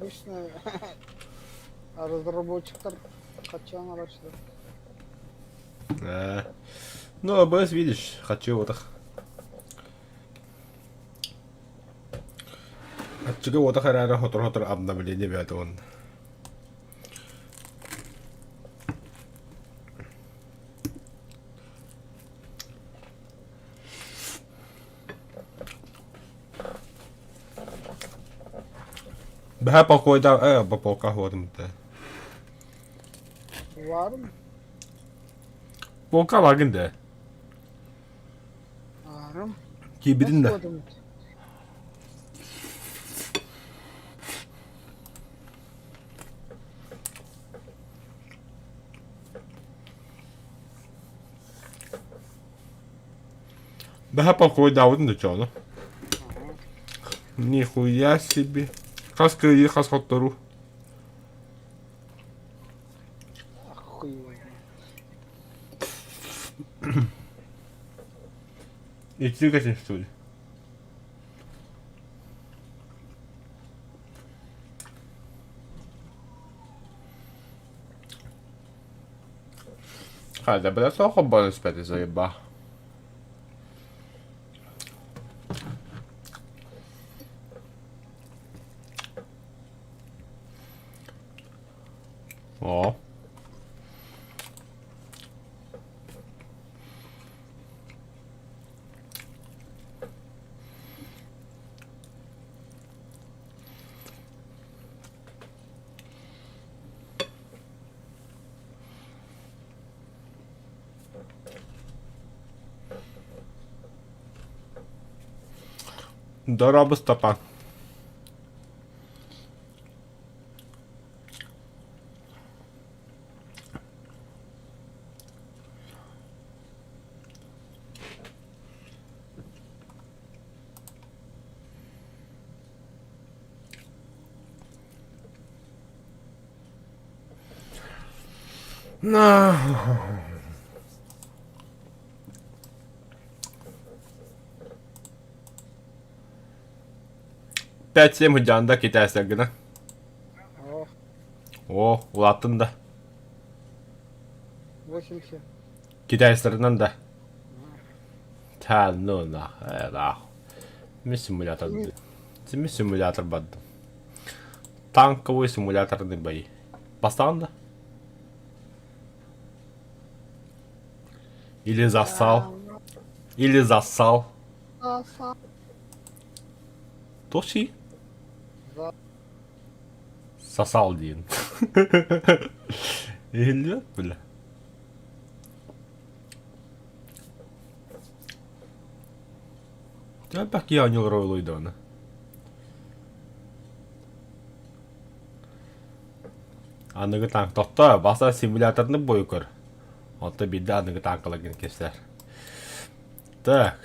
Обычно разработчиктер качан araçlar. Ну, АБС, видишь, хочу вот их. Отчего вот харара хотор обновление бят он. Vähän pakoita, papoka huotumta. Var mı? Poka var günde. Varım. Kibidin Nasıl de. odun? Vähän pakoita вот на чё, ну. Нихуя себе. Хаска и хас хоттору. Охуенно. И цикатин, что ли? Hadi biraz daha bonus pedi zayiba. O. Дорого стопа. На. 5-7 hücanda giderse gına. Oh. O, ulattın da. 80. Giderslerinden de. Tanrı na. Mi simülatör. Mi simülatör badım. Танковый симуляторный бои. Бастан да? Или засал. Или засал. Аса. Тоши. За. Сосал дейін. Или, бля. Бәк я не ройлойды оны. Анығы танк тоқта, баса симуляторны бой көр. Отта биді анығы танкылагын кестер. Так.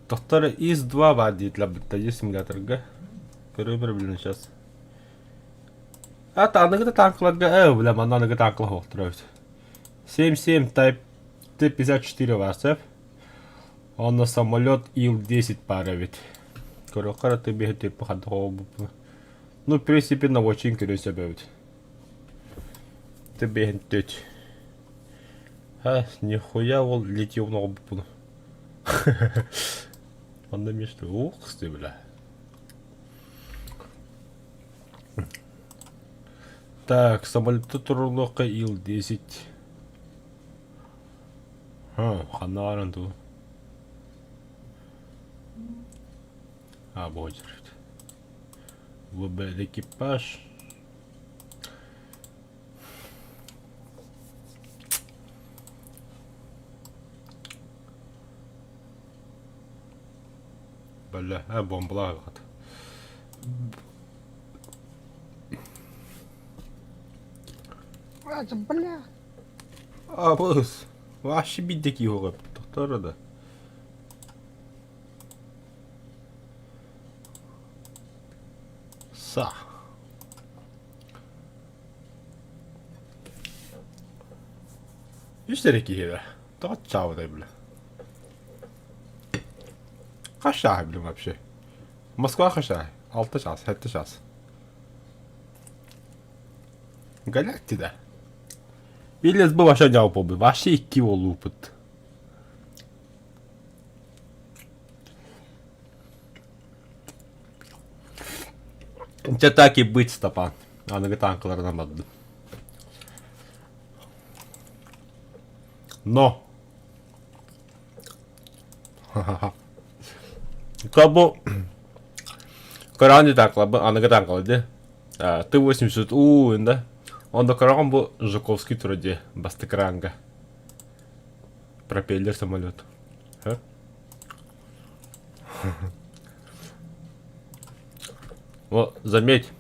Тоқтары ИС-2 бар дейтлер біттәді симуляторға. Көрі бір білін сейчас. Ата анығы да танкыларға, білем, анығы танкылға оқтырауыз. 7-7 Type Т-54 варсып. Он на самолет Ил-10 паравит. Короче, ты бегает и походу. Ну, в принципе, на очень красиво будет. Ты бегает тут. Нихуя он летел на обуну. Он на месте. Ух ты, бля. Так, самолет Турлока Ил-10. Ханаран тут. Будет. Выбрать экипаж. Бля, бомбла вот. Это, бля. Босс. Вообще бидики его. Кто да? Са. Üştereki gibi. Daha çağırdı bile. Kaç tane bildim вообще? Москва kaç tane? 6 час, 7 час. Галактида. Или збиваша дяв вообще і ківо лупить. Це так і бить, Степан. А не танклер на мод. Но. Ха-ха-ха. Кабо. Коран не танклер, а не танклер, де? Т-80У, да? Он до коран был Жуковский труде, Бастекранга. Пропеллер самолет. А? Вот, заметь.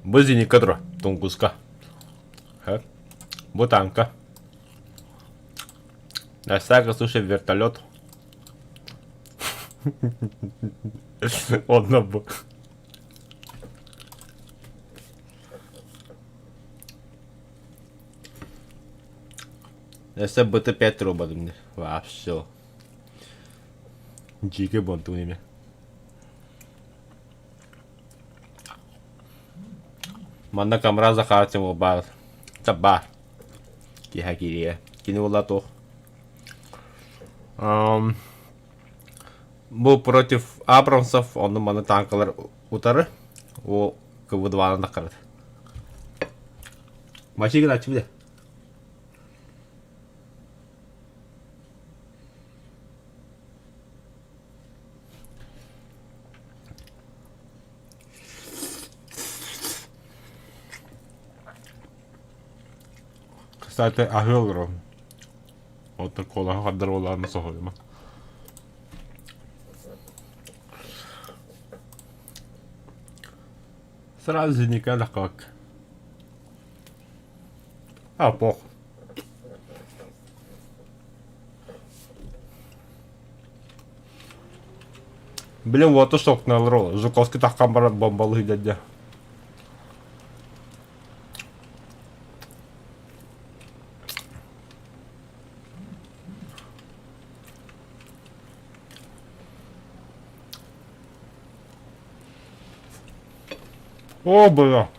Бузини кадро, Тунгуска. Бутанка. На всякий случай вертолет. Он на бок. Если бы ты 5 робот мне. Вообще. Дикий бонт у меня. Mana камера захватим его бар. Таба. Кихакирия. Кинул лату. Был против Абрамсов, он мана танкалар утары. О КВ-2 на карт. Мачи играть тебе. Кстати, агелро. Вот такого гадрола на согома. Сразу никогда как. А, пох. Блин, вот и шок на ролл. Жуковский так камера бомбал дядя. О, бля.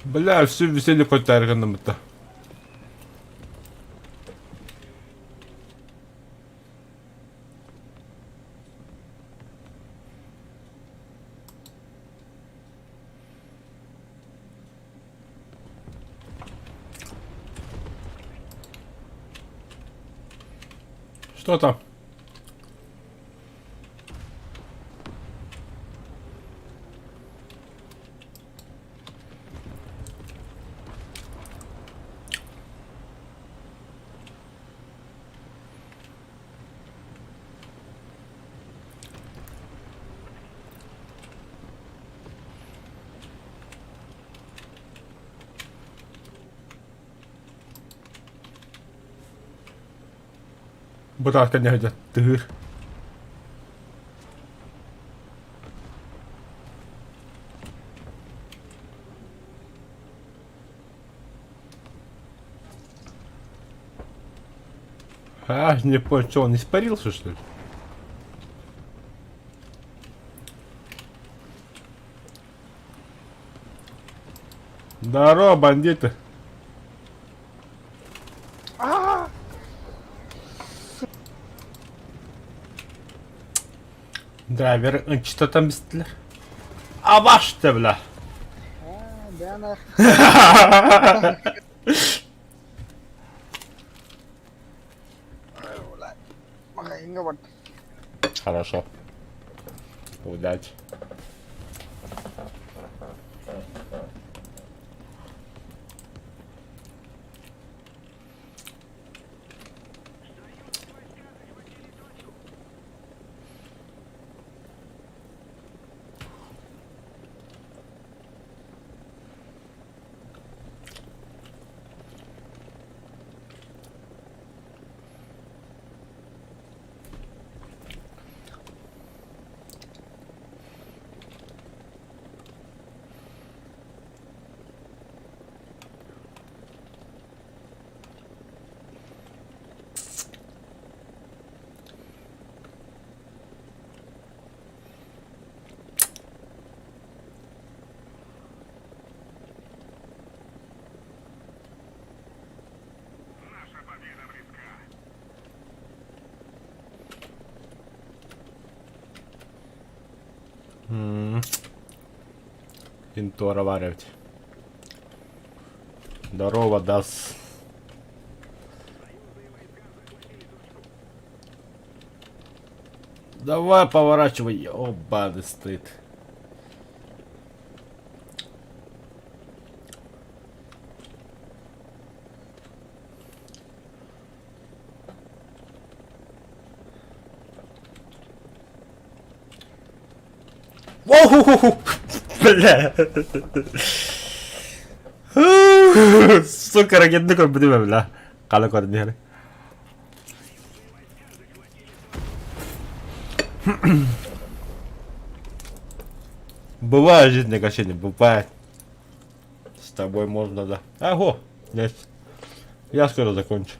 Бля, все веселье хоть органом-то. Что там? Буталка не где тыр. А, не понял, что он испарился, что ли? Здорово, бандиты. Драйвер, что там быстро? А ваш-то, бля. Бянах. Вот. Хорошо. Удачи. Пинтора варивать. Здорово, Дас. Давай поворачивай. Оба, стоит. Воу! Бля. Сука, ракетный кор будем, бля. Кала кор не. Бывает жизнь качели, бывает. С тобой можно, да. Ого, есть. Я скоро закончу.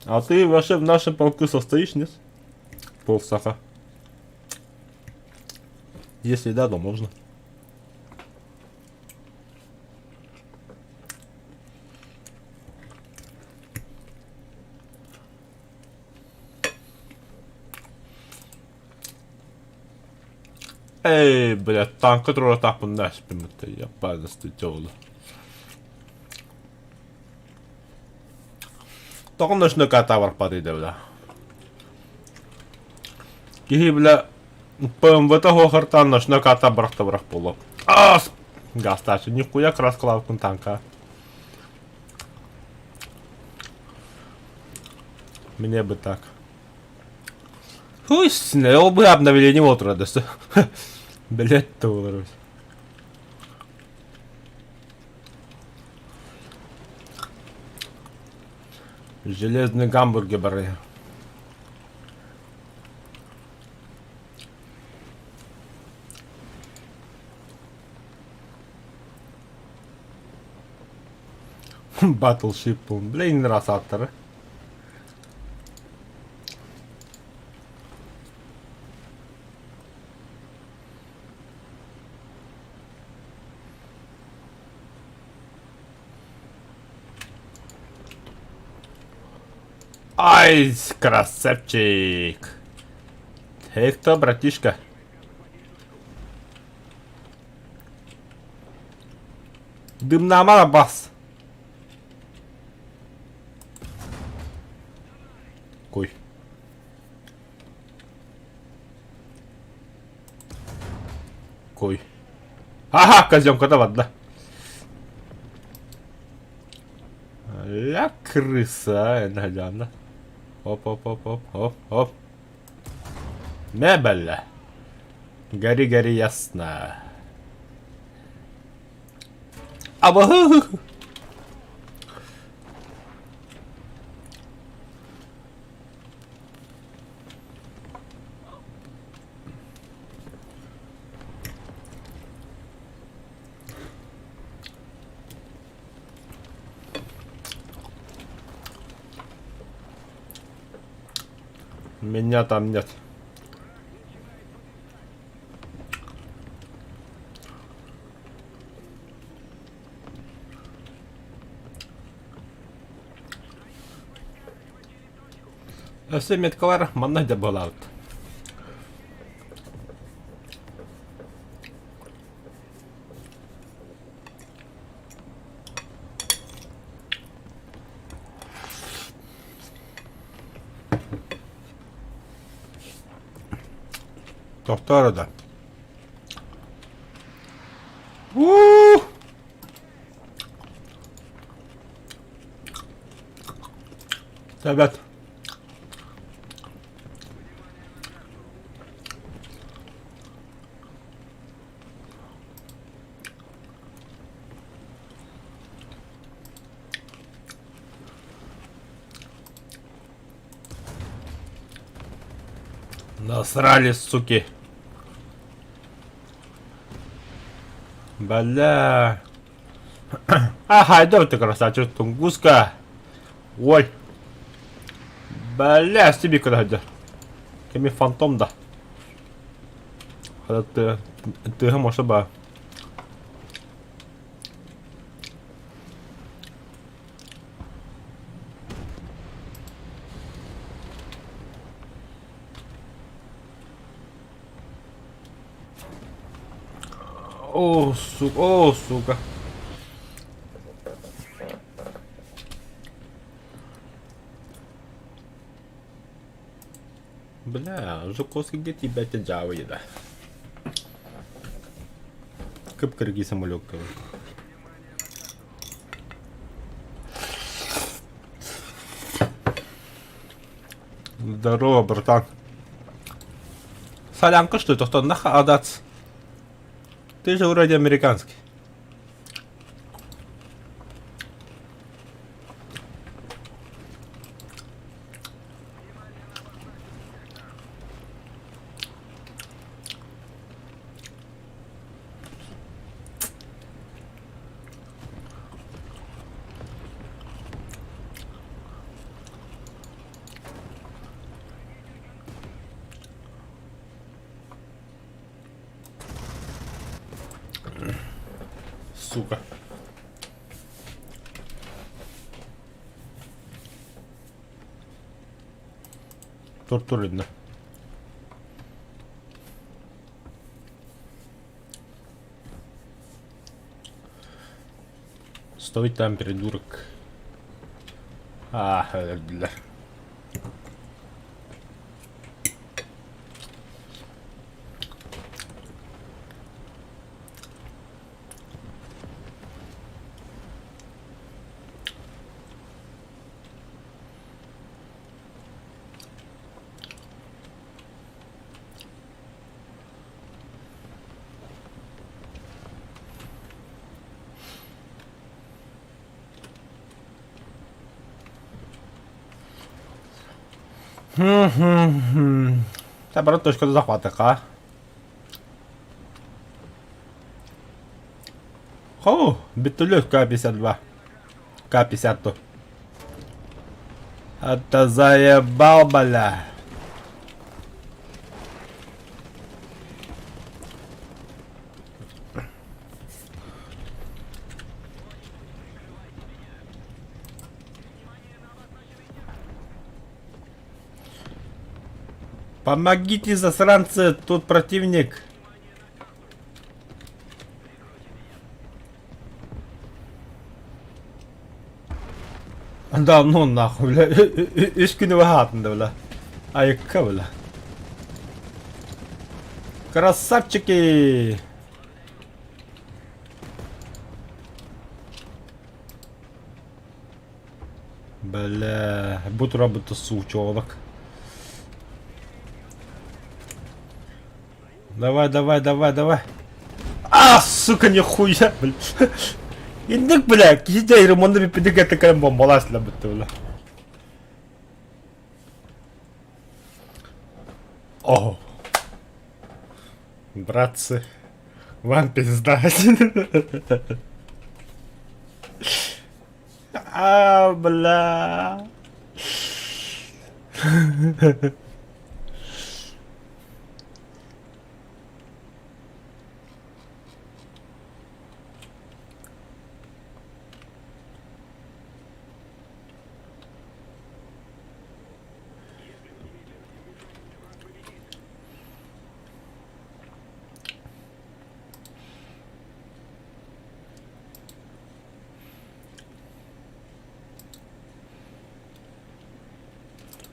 А ты вообще в нашем полку состоишь, нет? Полсаха. Если да, то можно. Эй, блядь, танк, который так он наш, это я падаю тёло. Только ночной катавр подойдет, бля. Кихи, бля, ПМВ того харта ночной катавр таврах поло. Ас! Гастачу, нихуя красклавку танка. Мне бы так. Хуй, снял бы обновление вот радость. Блять, долларов. Железный гамбургер. Battleship, блин, рассатор. Ай, красавчик. Эй, кто, братишка? Дым на бас. Кой. Кой. Ага, козёмка, давай, да. Ля крыса, наглядно. Оп, оп, оп, оп, оп, оп. Мебель. Гори, гори, ясно. Аба. Меня там нет. Все меткалар манна да болат. Тоқтар да. Ребят. Насрали, суки. Бля. Ага, иди ты, красавчик, тунгуска. Ой. Бля, себе куда идет. Кеми фантом, да. Ты можешь бы. О, сука, о, сука. Бля, Жуковский, где тебя тяжава еда? Кып-кыргый самолет, короче. Здорово, братан. Солянка, что это? Кто нахадац? Ты же вроде американский. Сука. Тортуридно. Стой там, придурок. Бля. Так, брат, точка до захвата, а? О, битулет К-52. К-50. Это заебал, бля. Помогите, засранцы, тут противник. Да ну нахуй, бля. Üç günü var hatında bля. Ayakkabı bля. Красавчики! Бля, будь работа сучонок. Давай, давай, давай, давай. А, сука, нихуя, бля. Индик, бля, киде ремонтный пидик это как бомбалас для бля. О, братцы, вам пизда. А, бля.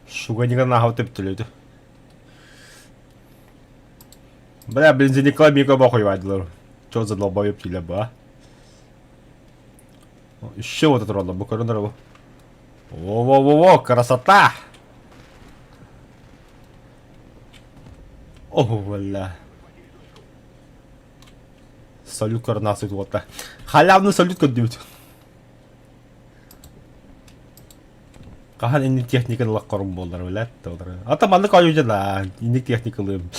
Шуганига нахуй тепті. Бля, бензинникла микроба хуйвадилар. Чё за долбоёб тілі ба? Еще вот это родно, буквально дорогу. Во-во-во-во, красота! О, бля. Салют карнасый вот так. Халявный салют коддебит. Kahan ini техниканы лаққарым болдар біләт толдыр. Атаманды қойып жана, индик техникалым.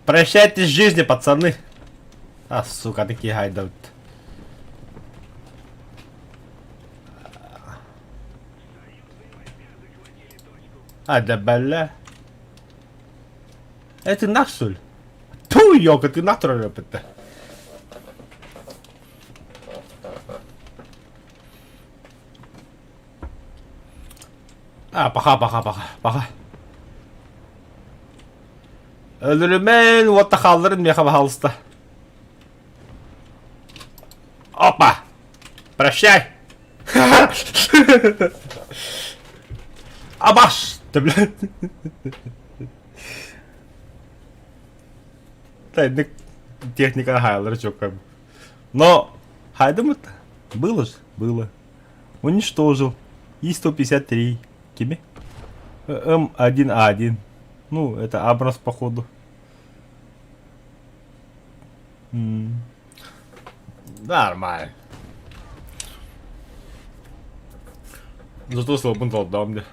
Прощайтесь с жизнью, пацаны. А, сука, такие хайдут. А, да бля. Это наш, что ли? Ту, ёлка, ты нахуй репета. А, пока. Öldürülmeyin, what the kaldırın meha halsta. Опа! Прощай! Абаш! Да, блядь. Да, техника Хайлера, чё как бы. Но, Хайдем-то было же, было. Уничтожил. И-153. Кими? М1А1. Ну, это Абрамс, походу. Нормально. Зато слабый отдал мне.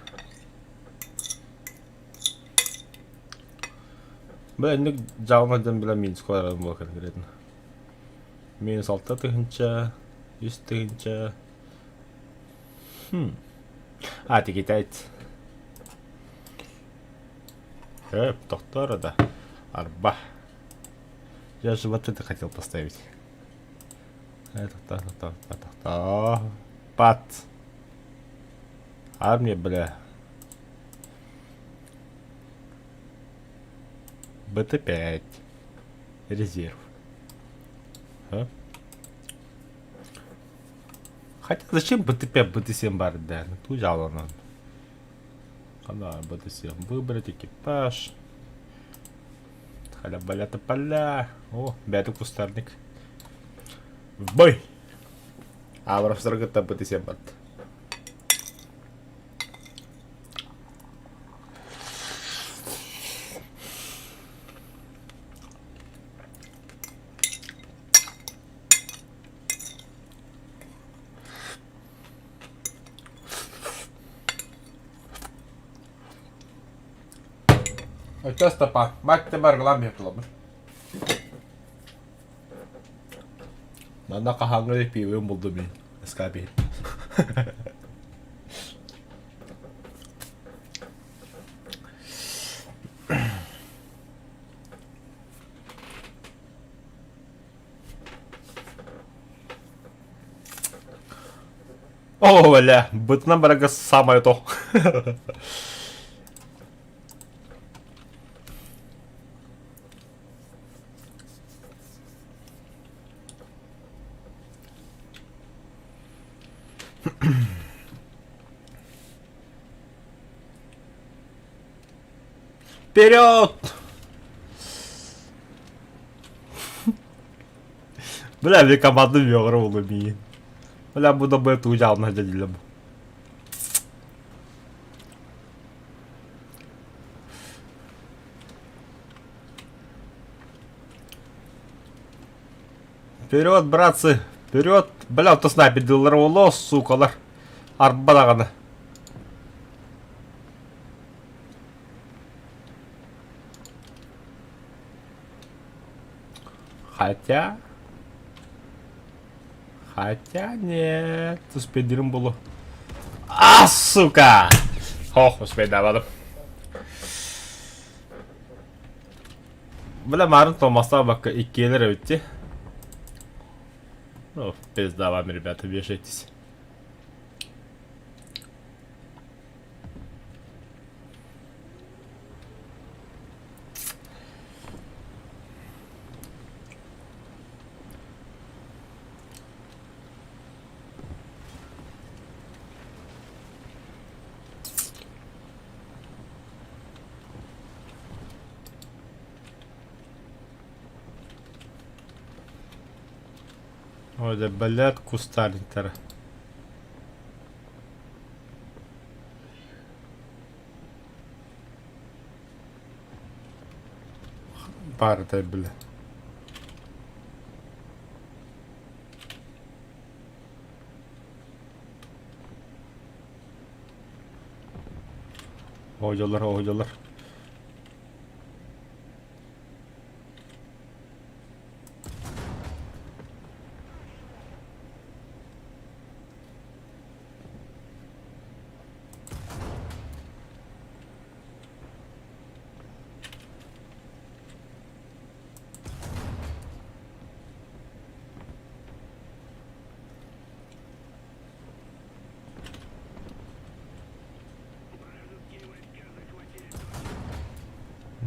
Бля, ну, жалмадан bila минус квадрат было конкретно. Минус 6 тысяча, 100 тысяча. А, ты китаец. Доктора, да. Арба. Я же вот это хотел поставить. Это так. Пат. Армия, бля. БТ-5. Резерв. А? Хотя зачем БТ-5, БТ-7 барить, да? Ну, тут жало надо. Да, БТ-7. Выбрать экипаж. Халя-баля-то поля. О, бятый кустарник. В бой! Абрамс дорого-то БТ-7 барит. Oikeas tapa. Vaikka marga lämmiöpilommin. Mä nakahangli piivi muldumiin. Skype. О, бля, бытна брага самое то. Вперед! Бля, мне команду вёрнула ми. Бля, буду бы эту взял на делилем. Вперед, братцы! Вперед! Бля, то снайпер дилровало, сукалар. Арбалагана. Хотя нет. Успеем было. А, сука! Ох, успеем, давай. Бля, Марн Томаса бака и киллер уйти. Ну, пизда вам, ребята, вешайтесь. Ой, да, блядь, кустарнитера. Партай, бля. Oyunlar.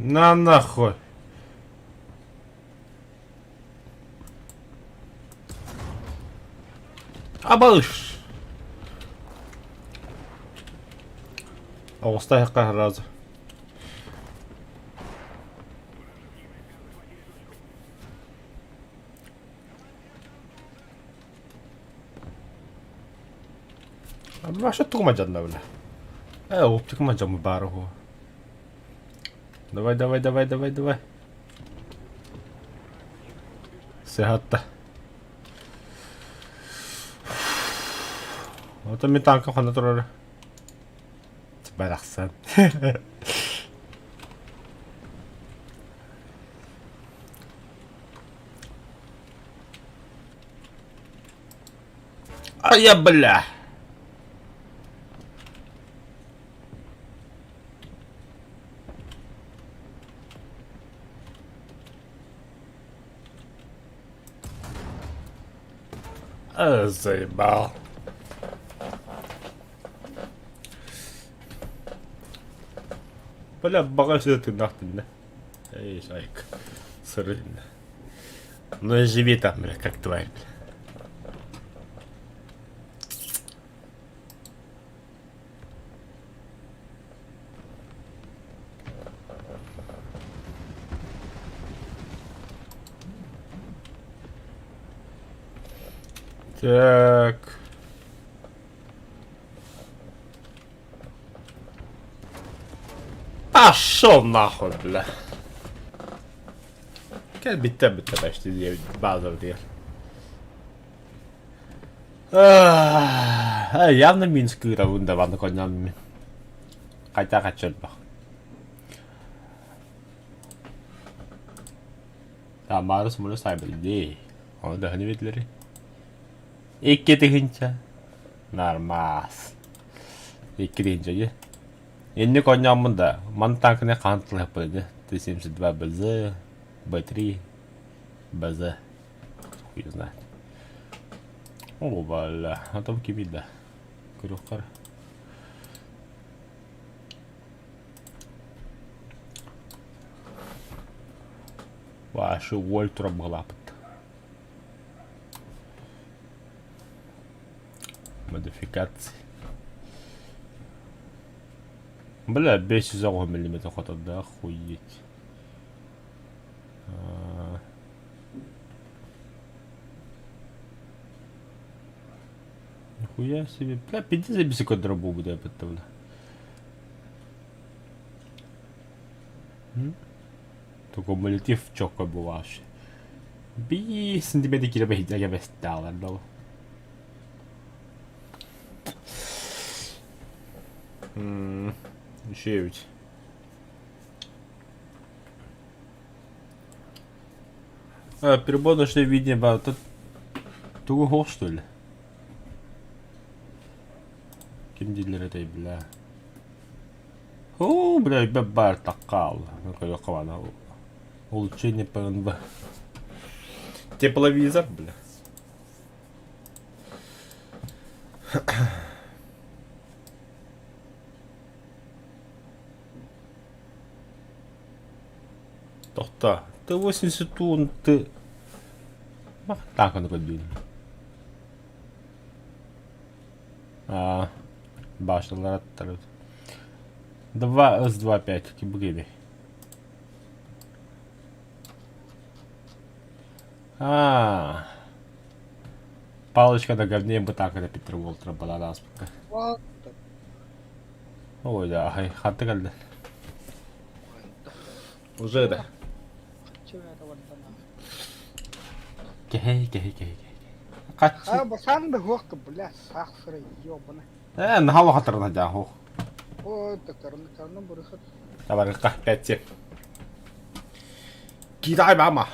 На нахуй. Абалыш. Оставь разу. А что тумаджан навля? Оптик маджам бару. Давай. Сехатта. Вот ми танка хана турары. Барахсан. А я бля. Заебал. Бля, багажник ты нахуй, да? Эй, шайка. Сырый. Ну и живи там, бля, как тварь, бля. Так. Пошел нахуй, бля. Gel bitti başta diye bazıları diyor. Явно Минскую раунда ванна конями. Хотя хочу бах. Там Марс мулы сайбылды. Onda hani bitleri. İki deyince. Нармас. İki deyince ya. Енді конямында ман танкіне қантылы yapıldı. Т-72 БЗ, Б3, БЗ. Хуй знает. О, бля, а там кибида. Курюхкар. Вашу Вольтра Балапт. Модификации. Бля, 540 мм хватает, да, охуеть. Нихуя себе. Бля, 50 секунд дробу буду я подставлю. Только кумулятив чокко был вообще. 5 сантиметров километра я бы стал, да. Еще ведь. Переборочное видение, тут другого, что ли? Кем дилер этой, бля? О, бля, бебар такал. Ну-ка, я хвана. Улучшение ПНБ. Тепловизор, бля. Тоқта, Т-80 тун, ты... Так, он подбил. Башня раттарут. 2 С2 5, кибгиби. Палочка на говне бы так это Питер Волтер была наспеха. Ой, да, хаты калды. Уже да. Кей. Басан да хуак, бля, сахсыры, ёбана. Нахава хатырна жаху. Ой, карна бурысат. Давай, 5-7. Кидай, мама.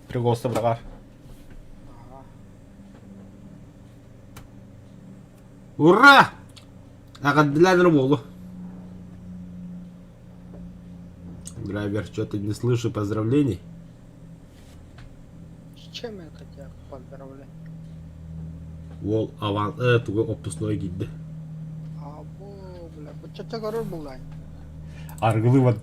Пригоста, брага. Ура! Акадляндер болу. Драйвер, что-то не слышу поздравлений. С чем я тебя поздравляю? Ол аван тугу оптусной гидди. Або, бля, бычача корор булай. Аргылыван.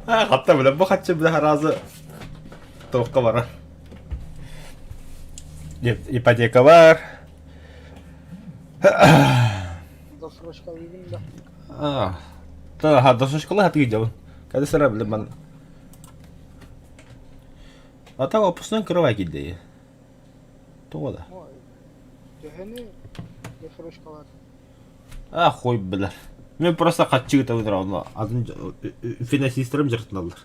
Hatta bile bu kaçı bile razı tavukka var. İpotека var. Досрочка видим, да. Да, до школы отъедем. Когда сыра білем ben. Ата опусынан кырыва килди. Тоғда. Ой. Дегені досрочкалар. Қойып білер. Мен просто қатчы кіті өтір оны. Адын финансистерім жыртын алыр.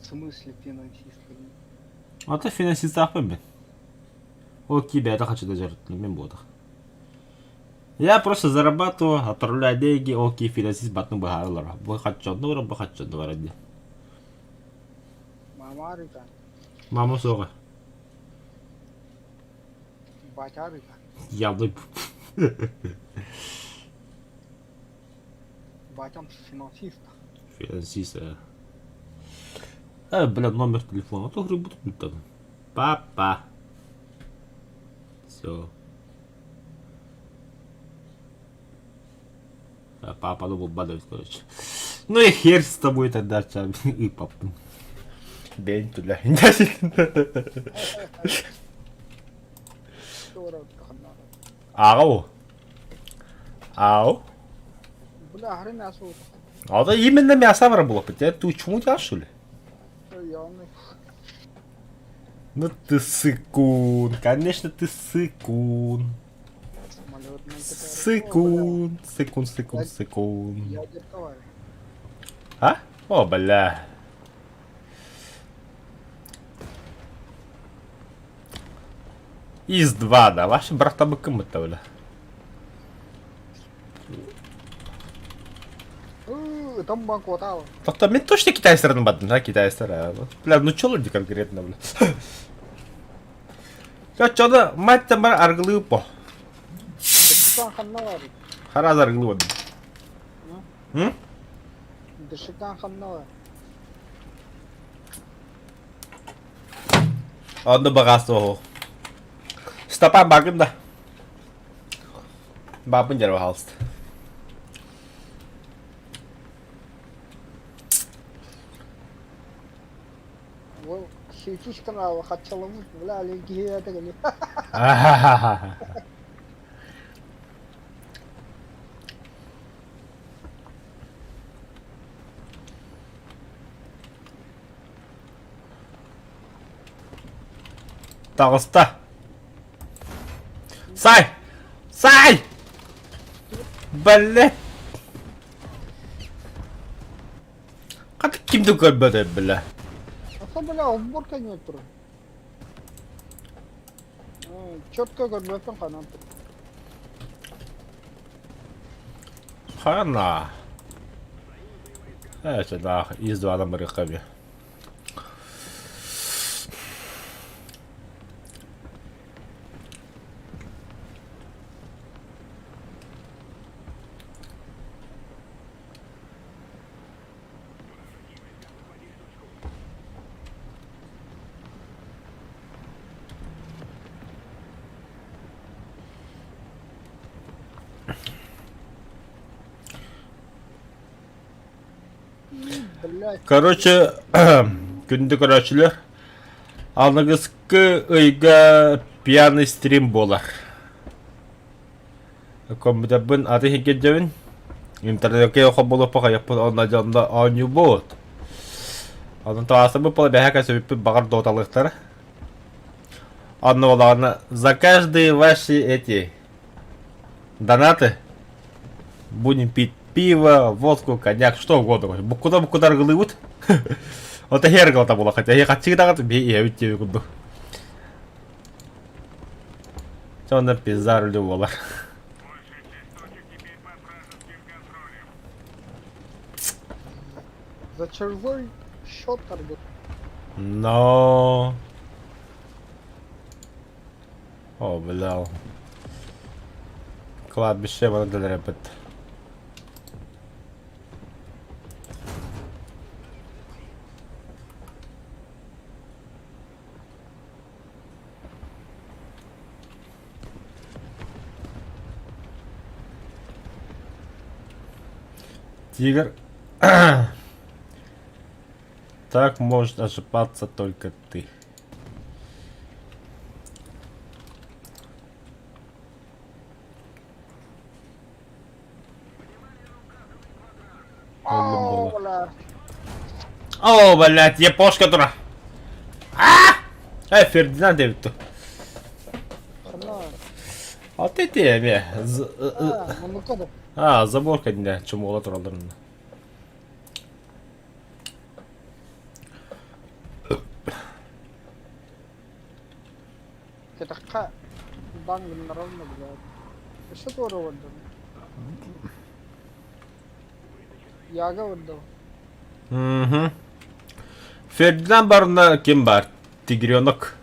В смысле финансисты? Ата финансист ақпен мен. Ол кибе ата қачыда жыртын мен болдық. Я просто зарабатываю, отправляю деньги, окей, финансист батны бахарлар. Бұл қатчонды бар, бұл қатчонды бар әді. Мама арыга. Мама соға. Батя арыга. Явный. Батям финансист. Финансист. Бля, номер телефона. А то грибут там. Папа. Все. Папа думал бадать, короче. Ну и хер с тобой тогда, чам. И папа. День туда. Ау. Ау. Бля, хрен мясо. А да именно мясо было. Ты чему тебя, что ли? Явный. Ну ты сыкун. Конечно, ты сыкун. Сыкун. Сыкун, сыкун, сыкун. Я дерковаю. А? О, бля. Из 2, да? Ваши брата бы кому-то, бля. Там банку тава. Тоқта, мен точно китайстардың бадым, да, китайстар. Бля, ну чё люди конкретно, бля. Чё, чё-то, мать-то бар аргылы по. Дышикан ханна var. Хараз аргылы бадым. М? Дышикан ханна var. Онды бағасы оғы. Стапан бағым да. Бабын жару халысты. Ол сүйкішкін алы қатшалымыз, бля, аленки еді гілі. Дағыста. Сай! Сай! Бля. Қаты кімді көрбеді, бля. Аса, бля, уборка не тұр. Четко көрбетін қанан тұр. Хана. Это да, из 2 на моряками. Блядь, Короче, күнді көрәшілер. Анығызқы ұйға пьяный стрим болар. Комбитабын аты хекет жабын. Интернетке оқа болып пақа япын онна жанында аню бот. Onun тавасыбы пола бәхәка сөбіппі бағар доталықтары. Анны олағына за каждые ваши эти донаты будем пить пиво, водку, коньяк, что угодно. Куда аргылыйбыт. Ота хергал там было, хотя я хочу дагат бей өтте күнді. Сонда пизарлы болар. за чужой счет торгует. Но. О, бля. Кладбище надо репет. Тигр. Так может ошибаться только ты. Öldüm Oo baba. ulan. О, блядь, япошка дура. Фердинанд Дэвид. Şuna. А ты тебе. Ha, bunu kadar. Заборка не чему ола тураларында. Ketakka. Dan bunların mı güzel? İşte doğru oldu. Yaga oldu. Угу. Фердинанд барында ким бар? Тигренок.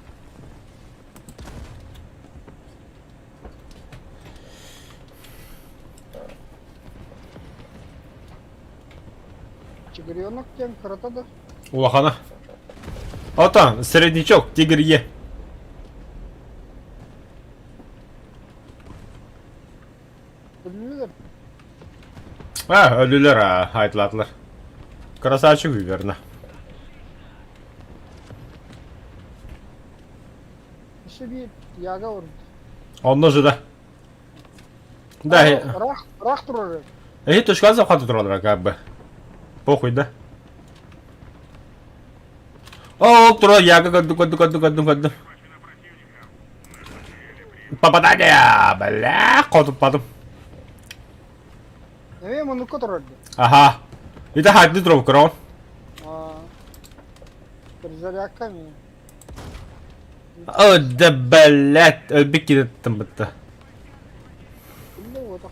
Чигиренок тем кратады. Улахана. Ата, среднячок, тигр Е. Bilmiyorum. Ölüler haytladılar. Красавчик верно. İşte bir yaga oldu. Он же да. Да, Rak durur. точка захвата туралар как бы. Похуй, да? О, тура, я году. Попадание, бля, коту падом. Evet bunu kadar oldu. Ага. Это хайт не трогай, крон. Перезарядка mı? О, да, блядь, ölbek gittim bitti. Şimdi o da.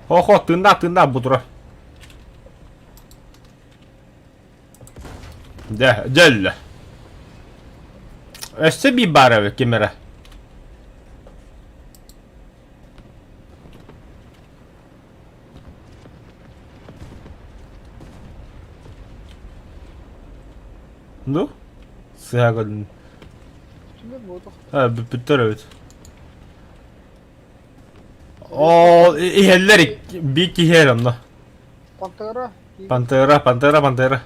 Охо, тында bu tura. Да, дел. Össe bir bara kamera. Ну? Сега. Şimdi bu da. Bitter evet. O iheller bir iki her onda. Pantera. Pantera.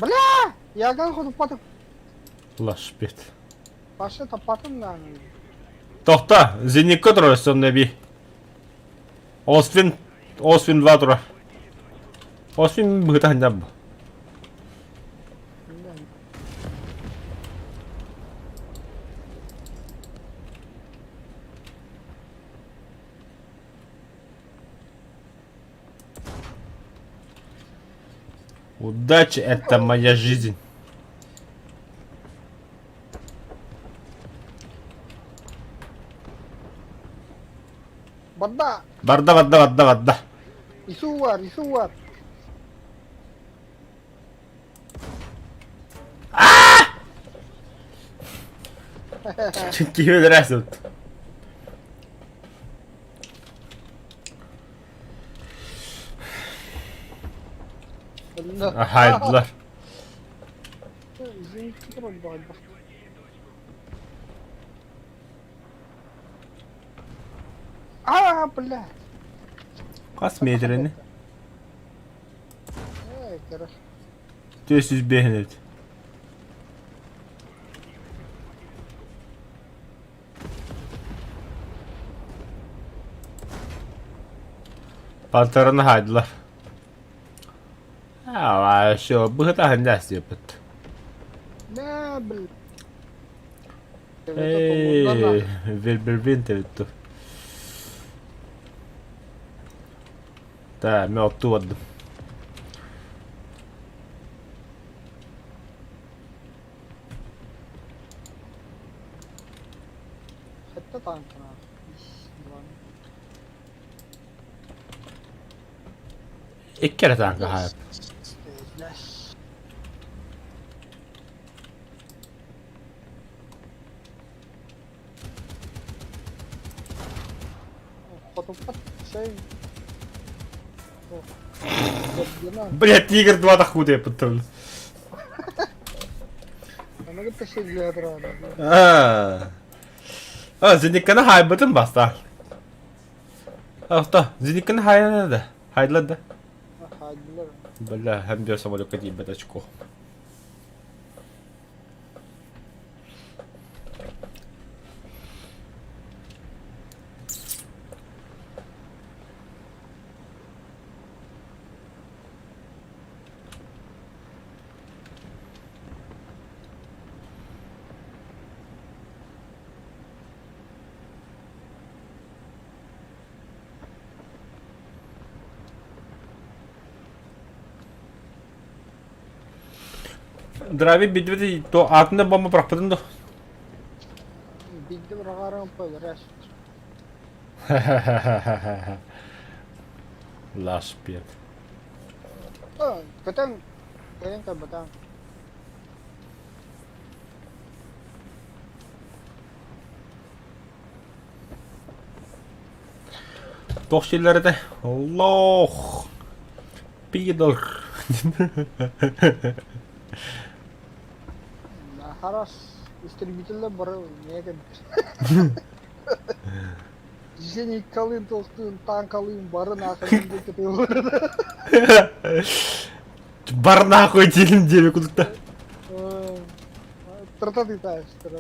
Bля! Yagan kudu patım. Laş bit. Başta tapatım da. Tohta, Zenikko durursun ne bir. Oswin 2 tura. Oswin bıhta hanyap. Удача это моя жизнь. Badda. Варда. İsu var. Çünkü öldürürsün. Hayırdılar. İzin kadar oldu galiba. Bля. Kaç metreni? Kere. 400 behnet. Pantarını haydılar. Ama şu bıhta handas yapıt. Ne bil. Вербервинте это. Да, мёд оттуда. Hatta tankına. İki kere tanka hayat. Fotopat şey. Блять, тигр 2 худые потом. Она говорит, что для этого. Зеникканы хайбытын баста. Авто, зеникканы хайна да. Хайдлады. Haydiler. Бля, hem diyor самолетка değil бедачку. Драви бидведи то атында бомба бırakmadın da. Bildim ragarım böyle reş. Last bit. Betul. Kayaknya kan betul. Тоқ şeylerde. Allah. Пидор. Harus истребительler бары ne kadar. Jenik alayım dostum, tank alayım, barın akıllı gidiyor. Бар нахуй делим деме кудукта. Тырта дитаешь, тырта.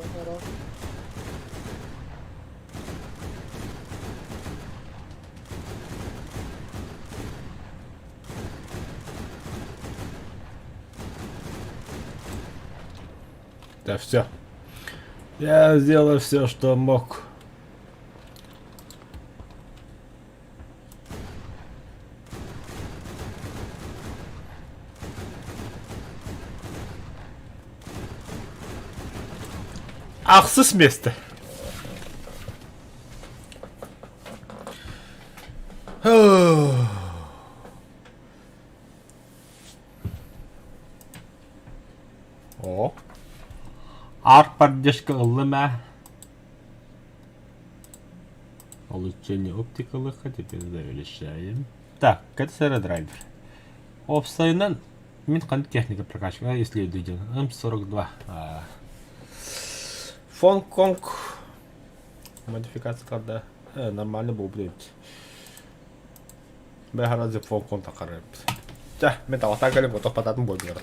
Да все. Я сделал все, что мог. Ақсыз место. О. Арт поддержка ылыма. Улучшение оптикалыха теперь завершаем. Так, КТСР драйвер. Офсайнан мен қандай техника прокачка исследуем. М42. Фонконг. Модификация когда нормально будет. Бе харазе фонконг тақарып. За, мен таватаа галим готов пататын болдур.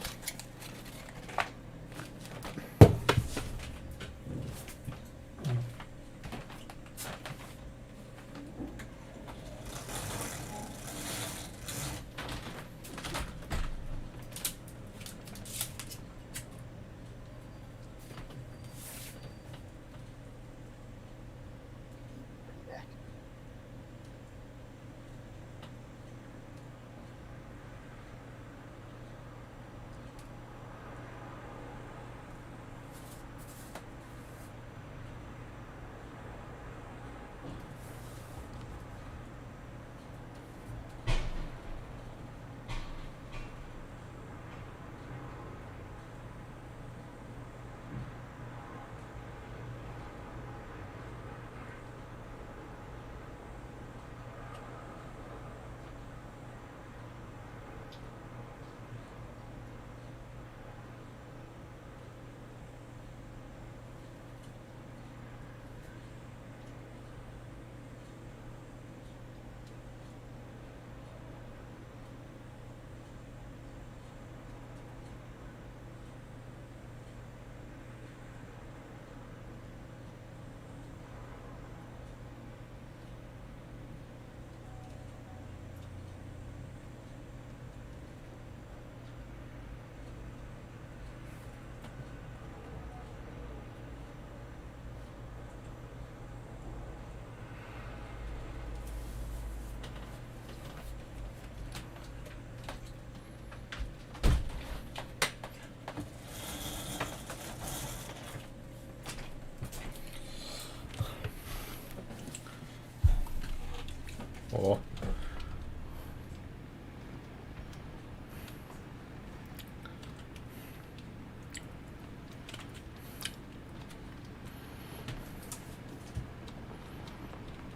О.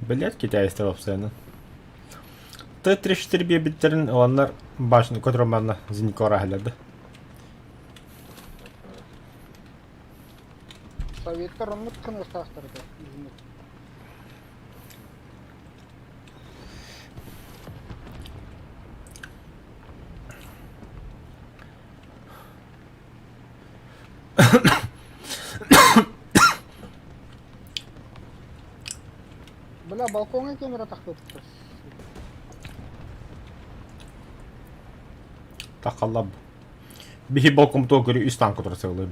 Блять, китайстер постоянно. Т-34 бебиттерин оlanlar başını көтөрманна зеникора хәләде. Советкар онлық қын ұстастырды. Бля, балконға кемера тақып тұр. Takalla. Mihin balkon tuo kyllä ystään kotor se oli.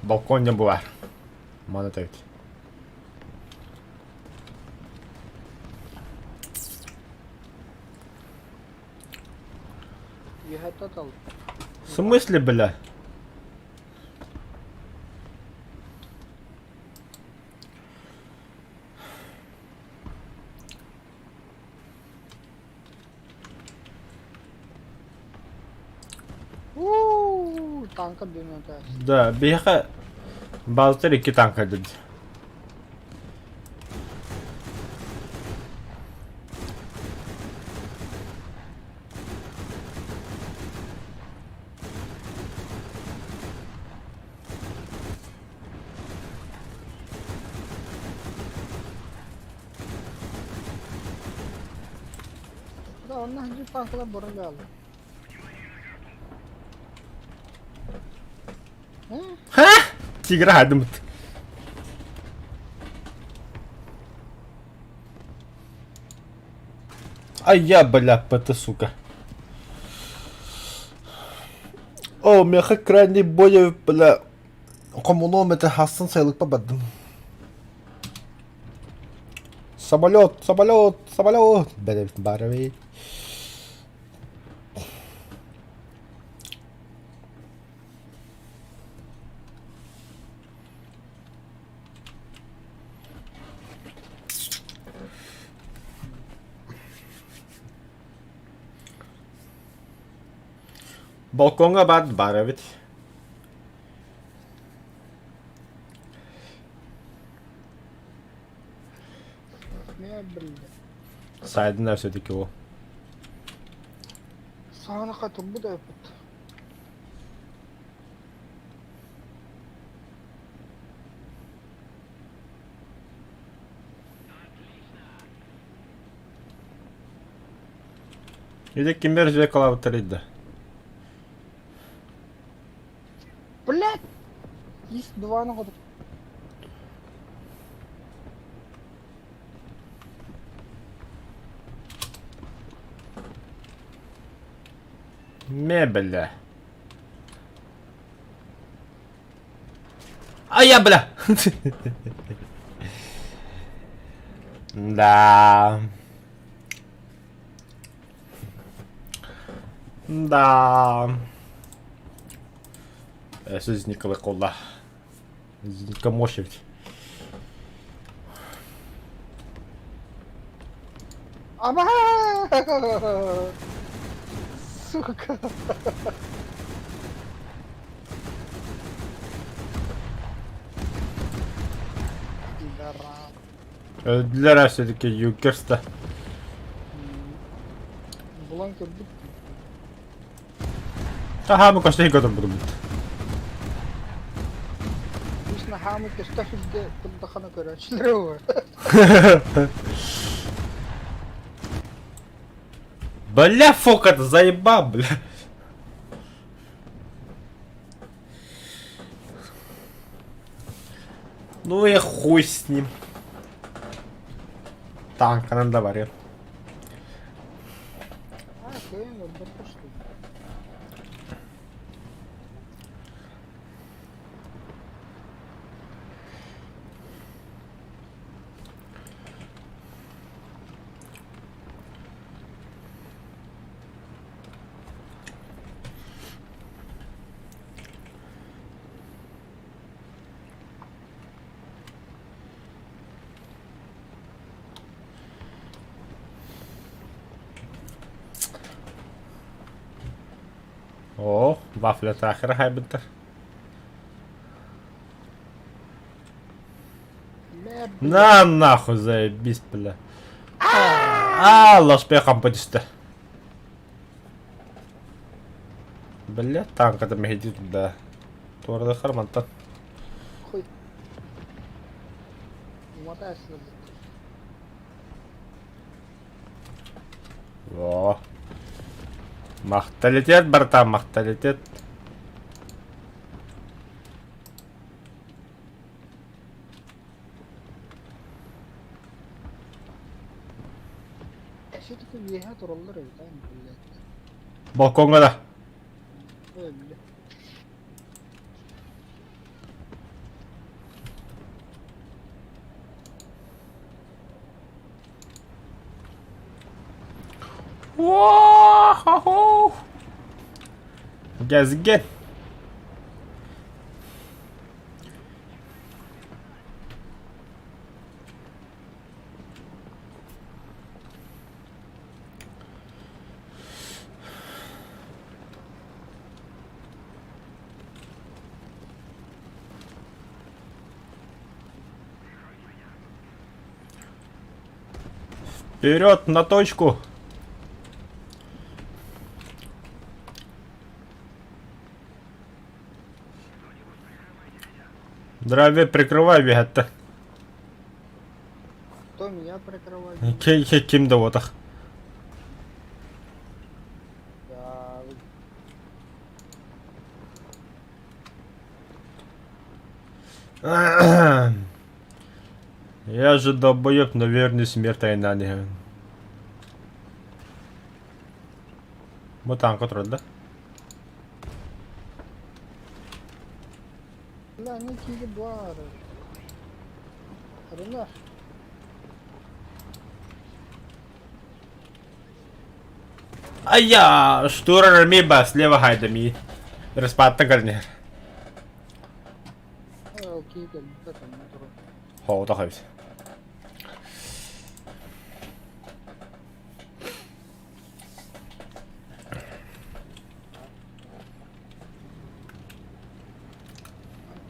Balkon ja buär. Mä oon täyt. Ехать тотал. В смысле, бля? Танка дönüyor ters. Да, беха. Bazıları iki tank dedi. Da onlar hangi tankla buraya geldi? Ха! Тигра адмт. Ай я, бля, пата сука. О, мяха крайний боя, бля. Коммунометр Хасан sayılık babadım. Самолет, самолет, самолет. Бля, баровый. Balkonga var evet. Ne bileyim. Saydın все-таки o. Sağına katım bu da yapıt. Yedek kimler üzere kalabalıklarıydı. Блять! Есть два на ходу. Мебля. А я, бля! Да. Да. Сезникова кола. Комошевич. Ama! Сука! Пидорас. Öldüler все-таки Юкерста. Бланка бит. Ага, мы кажется, годом будем. Лично Хамид يستفيد بالدخنة كده شلو Бля, фок, это заебал, бля. Ну и хуй с ним. Танк, надо варить. окей, ну да пошли. О, вафля тахера, хай бинтер. На нахуй, заебись, бля. Лоспехом подисте. Бля, танк это мехидит, да. Туарда хармантан. Хуй. Мотайся на бит. О. Махталитет, братан, махталитет. Şu tüpü bir yehe durulur öyle tamam mı? Balkonga da. Öyle. Вау! Gezgin. Вперед на точку. Драйве, прикрывай бегать-то. Кто меня прикрывает? Ким да вот их. Я... Я же долбоеб, наверное, смерть на не. Вот там контроль, да? Бля, не кигибары. Ренаш. А я штурер миба слева хайдами. Распад на гарнир. Окей, как это мотор. Хо, то хайс.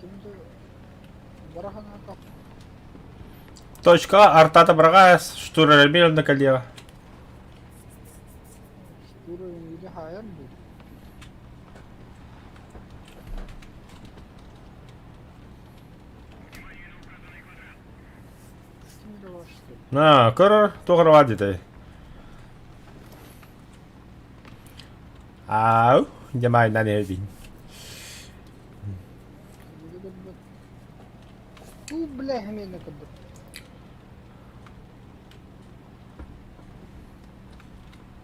Kimde барахана кап. Точка, артата брага, штурер мил на коллега. Уровень или хайер был. Kimde var işte. На, кор, то гравадите. Ау, ямай на не вин. Ну, бля, хамена кабы.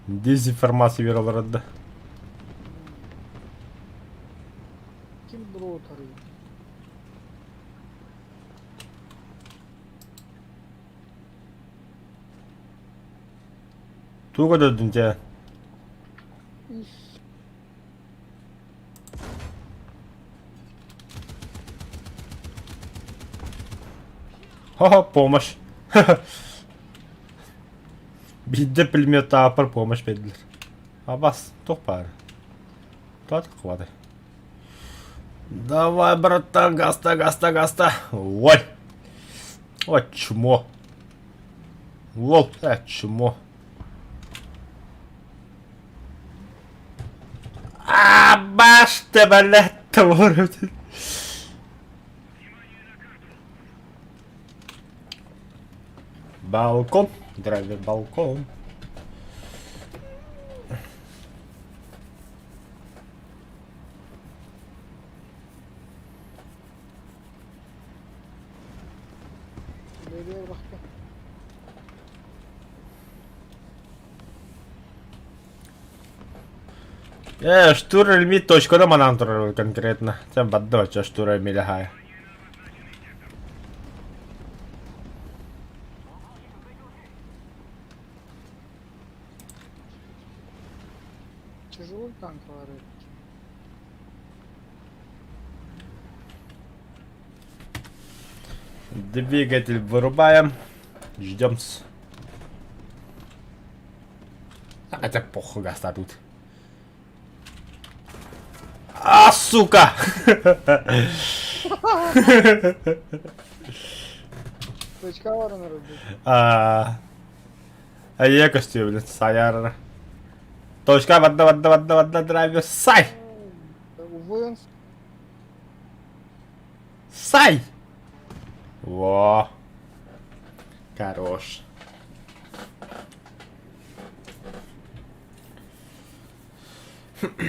Дезинформация вероварда. Kim бротары. Туго да дунте. Иш. Ха-ха, помощь. Бидде пулемета апар помощь педлер. А бас, топар. Тот хватай. Давай, братан, гаста, гаста, гаста. Ой. Вот чмо. Лол, чмо. А, баш ты, блядь, тварь. Балкон, драйвер балкон. Nereye bıraktı? Штурель ми точка на манантор конкретно. Тем баддоча штурель ми лягає. Тяжелый танк варит. Двигатель вырубаем. Ждем. Хотя похуй гаста тут. А, сука! Точка варит на рубе. А я костюм, блядь, саяр. Точка, вадда, драйвер, сай! Воинс. Сай! Во! Хорош. Tık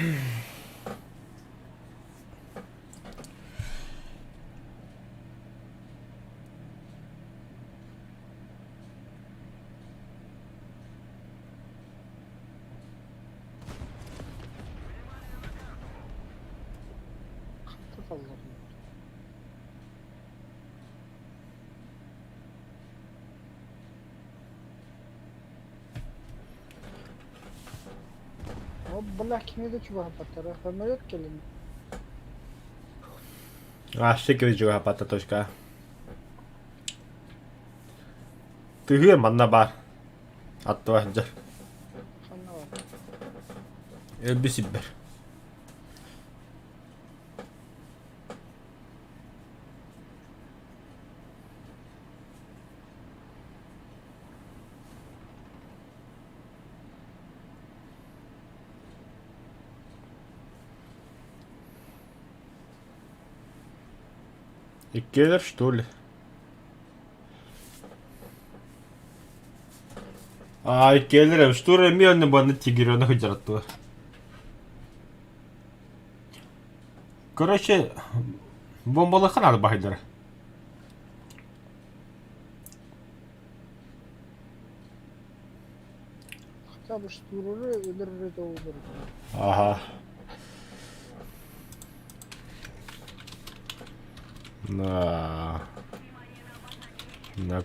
Allah'ım. Black ne de çubuğa patlar. Ben yok gelin. Sitten kyllä pattaa toskaan. Tyhjä manna vaan. Atto vähän. Kanna var. Elbisibber. И киллер, что ли? Ай, киллер, что ли, миллионы бы на тигрёнок жратва. Короче, бомбалы ханады бахайдыр. Hatta bu stururu öldürür de olur. Ага. На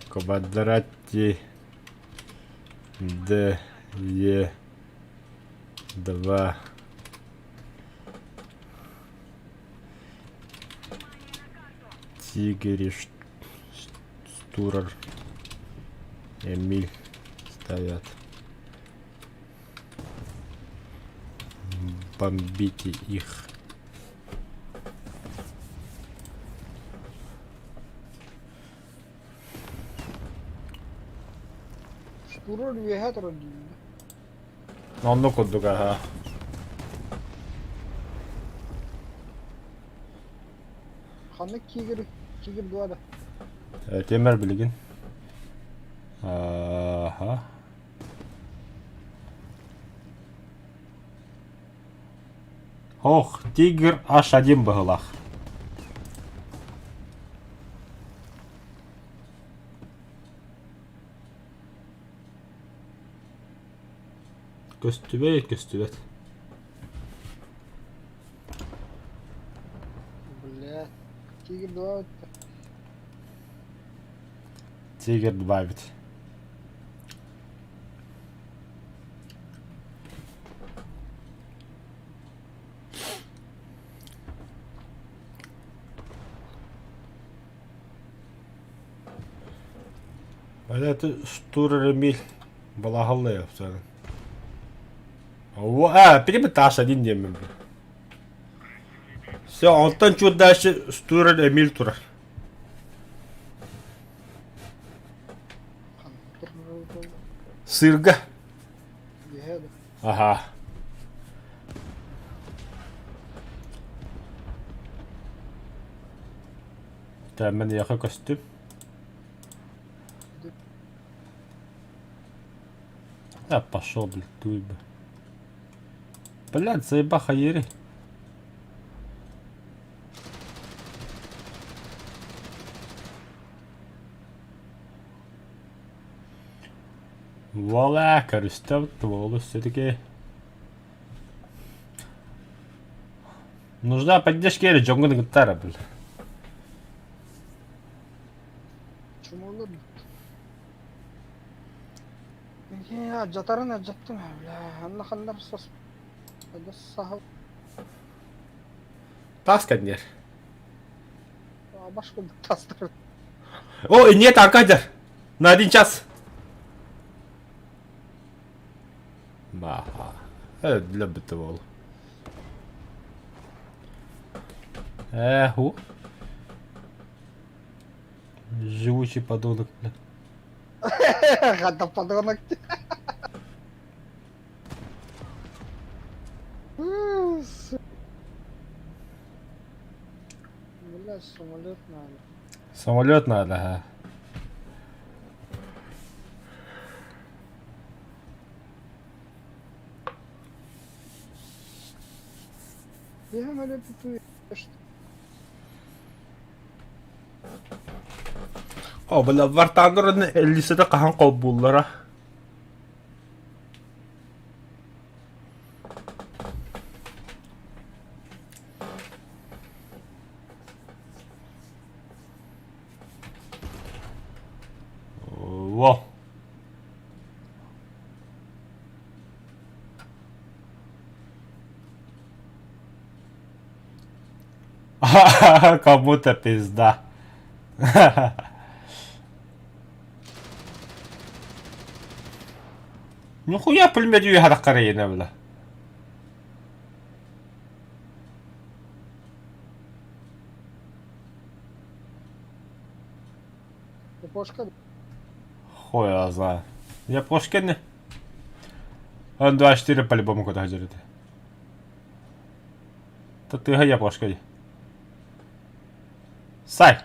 квадрате d e 2 Тигри, Стурер, Эмиль стоят. Бомбите их. Sturur üye durur. Anlık olduk ha. Kanlık kigir duada. Evet, Emir Bilgin. Aha. Ох, тигр H1 быгылах. Көстүбет. Бля. Кигир дуа. Тигр добавит. Это штур Эмиль балагаллы yaptı. Перебит H1 дiyemem. Все, ondan чуть дальше штур Эмиль тур. Сырга. Üye de. Ага. Tämän яха костюм. Я пошел, блядь, туйба. Блядь, заебаха ери. Valla karıştı твол все-таки. Нужна поддержка ери, джонгун гитара, блядь. Çum olur mu? Ya catarın acattım ya. Allah Allah sos. Hadi sahab. Таскать нет. Başka bir tasdır. О, нет, Аркадий! На 1 час! Ага. Это для бытового. Эху. Живучий подонок, бля. Hatta padonok. Бля, самолет надо. Самолет надо, ага. Я на лепету что. O bula vartanların 50'si kahan kolbullara. Wow. Кому-то пизда. Нихуя пулемет ее харакарина бля. Япошка. Хуй я знаю. Япошка не? Он 24 по-любому куда ходит. То ты япошка. Сай.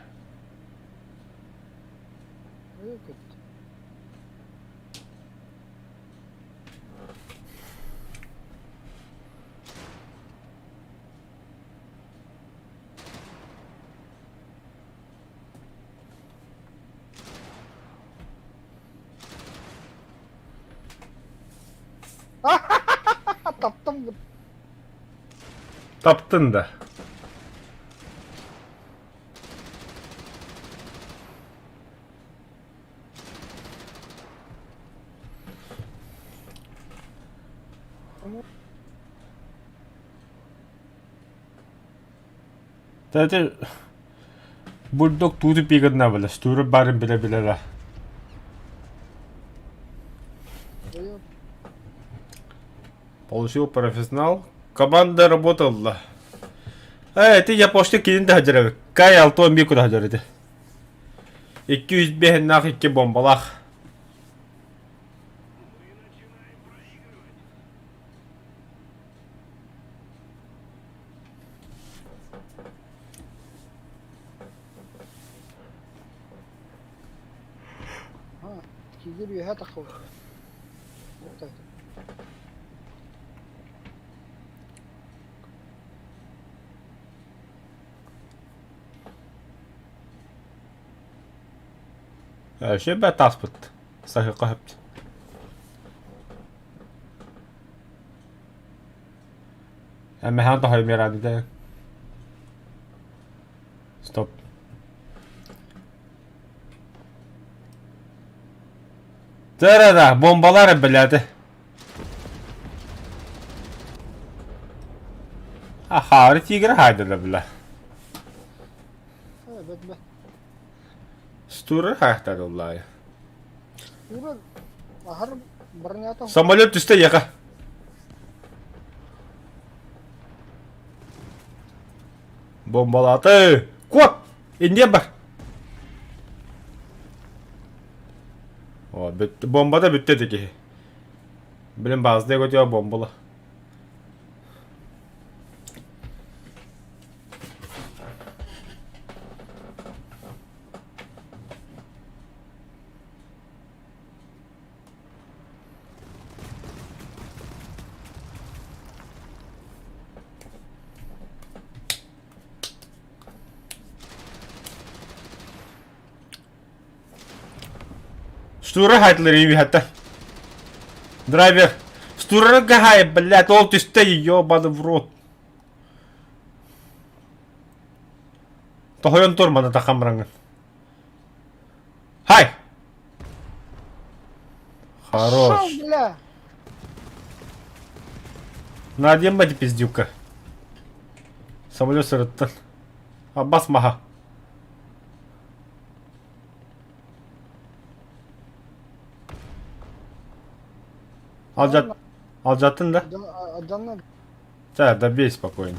Таптым. Таптın da. Zaten Bulldog tutup yıkadına bile. Stürüp barın bile bile la. Получил профессионал. Команда работала. Ты я почти kilini de hacer Kay altı bir kuda hacer edi. 200 behennak 2 bombalak. يجيب لي هات اخوي. Şey ben tasbıt. Sahi kahıpt. Ama han daha iyi herhalde de. Stop. Derede bombalar beledi. Aha, tigre haydi bile. Evet ben. Стуры хайхтады vallahi. Юра, ахыр бронята. Самолет düştü yaka. Bombaladı. Kop. İndiye bak. O bitti. Bomba da bitti dedi. Benim bazıda götürüyor bombalı. Стуры хайтлары иви хата. Драйвер. Стуры гахай, блядь, ол түсті ебаны в рот. Тохойон турманы тахамраңын. Хай! Хорош. Шо, бля. Надем бади пиздюка. Самолет сырыттын. Аббас маха. Alacaktın da. Adamlar. Да, добей спокойно.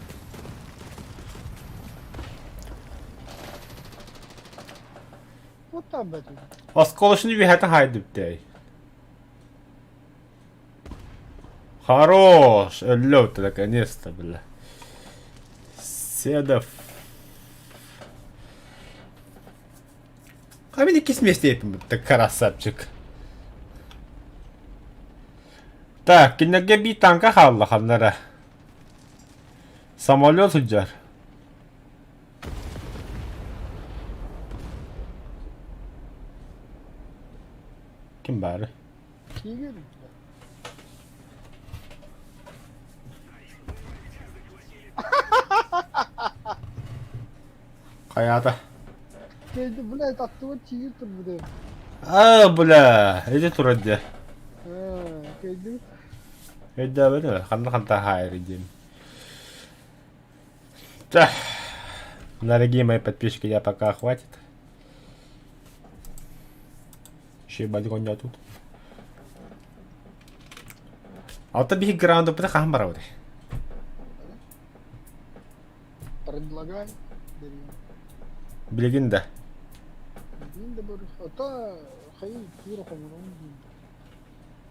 Вот там это. Осколочный вихата хайдып дей. Хорош! Лёд, наконец-то, бля. Седов. Камень ikisi местейпим, так красавчик. Так, кинеге bir tanka kaldı kanlara. Самолет уджар. Kim bari? İyi görünüyor. Kayada. Geldi bu ne tatlı var çiğ tur bu da. Bula. Ece turadya. Ha, geldi. Это bener, kan хайр идем. Да. Дорогие мои подписчики, я пока хватит. Еще и балкон не тут. А вот тебе гранду пытка хамбара вот. Предлагай. Блин, да. Блин, да барыш. Ата хай тура хомрон.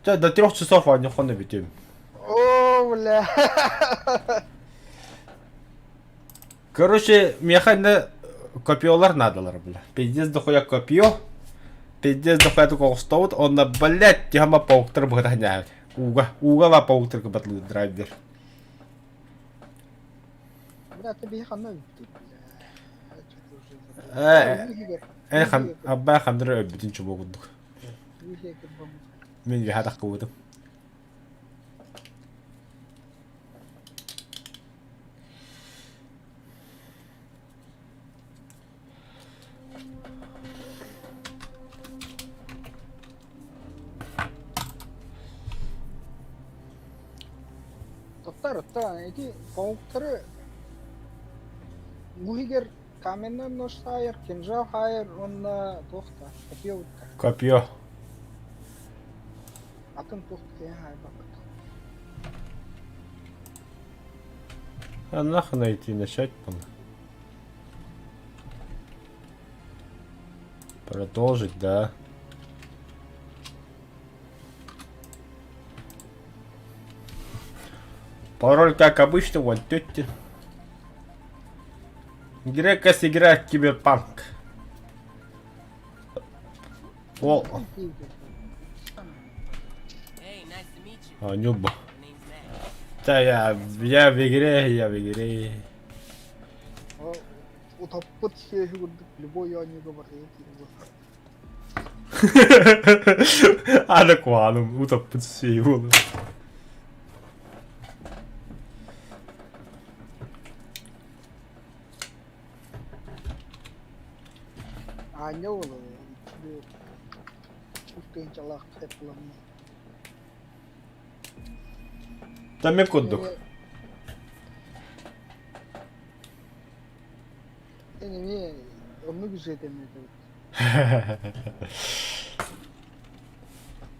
Да, до 3 часов они ходят битим. О, бля. Короче, механно копиолар надалар, бля. Пиздец дохуя копио. Пиздец дохуя такого стоит, он на, блядь, тяма пауктер бгатаняет. Уга ва пауктер кабатлы драйвер. Бля, тебе ханна бит. Абба хандыр өбүтүн чубугундук. Мен жахата кыбытым. Тоттар, эти пауктары Гуигер каменный нож хайер, кинжал хайер, он тохта, копье утка. Копье. Атын тохта я хай бакт. А нахуй найти начать было. Продолжить, да. Пароль, как обычно, вот тетя. Грекос играет в Киберпанк. О, Нюба. Да, я в игре. Утопот все любой я не говорю. Адекватно, утопот все его. А не было. Устен чалах теплом. Там и коддук. Не, он не бежит мне.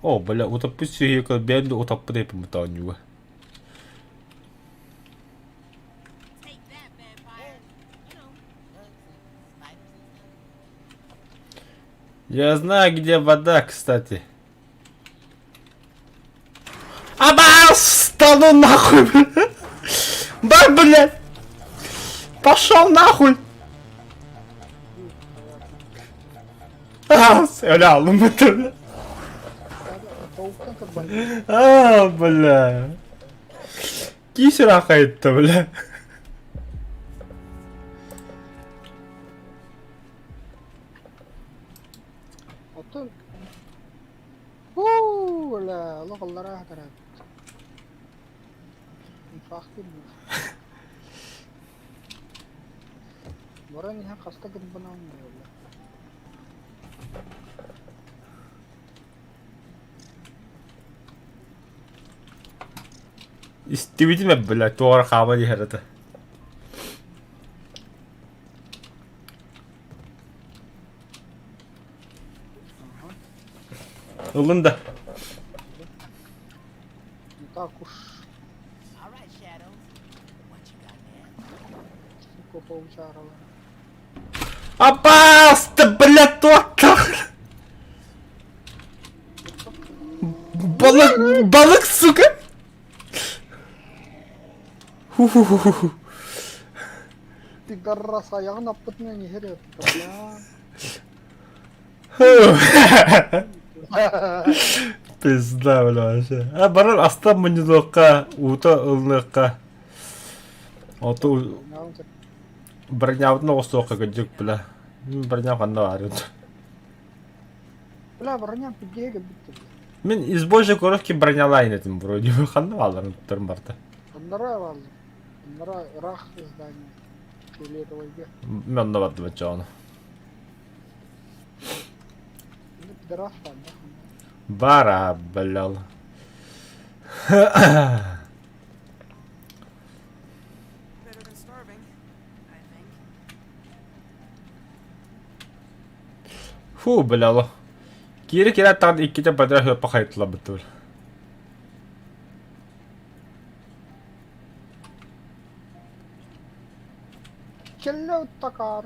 О, бля, утопот все его, беду утопот я помотал него. Я знаю, где вода, кстати. Абас! Да ну нахуй, блядь! Бак, блядь! Пошел нахуй! Бля, ломата. Бля. Кисера хайт-то, бля. ولا الله الله راح ترى فاخر وراني ها خاصة قد بنام ولا Истивите ме, блядь, това рахава ни херата. Улында. так уж поучарала. Абас! Да, блядь, тока! Балык, сука! Ху-ху-ху-ху. Ты гаррас аяғын аппытына не херет? Пизда, бля, вообще. Баран астан монитокка, ута ылныкка. Оту броня одного сока гадюк, бля. Броня канаварит. Бля, броня підігає бітти. Мен из божьей коровки броня лайнетим вроде бы канавалар термарта. Однора вазы. Однора рах здания. Фиолетовый бег. Мен на ватма чана. Ну, пидорас там, да? Бара, блял. Better than starving, I think. Фу, блял. Кири тан икките бадра хөпа хайтлап битүүл. Челло такар.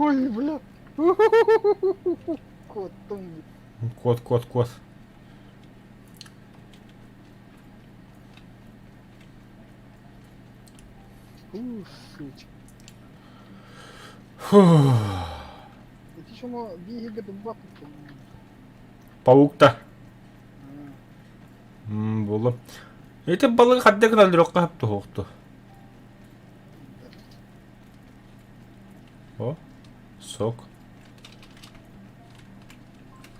Ой, бля. Кот, тумби. Кот. Сучка. Фу. Ти чому бігає до бати? Паук-та. Було. Эти балык хаддек налдырокка хапту хокту. О, сок.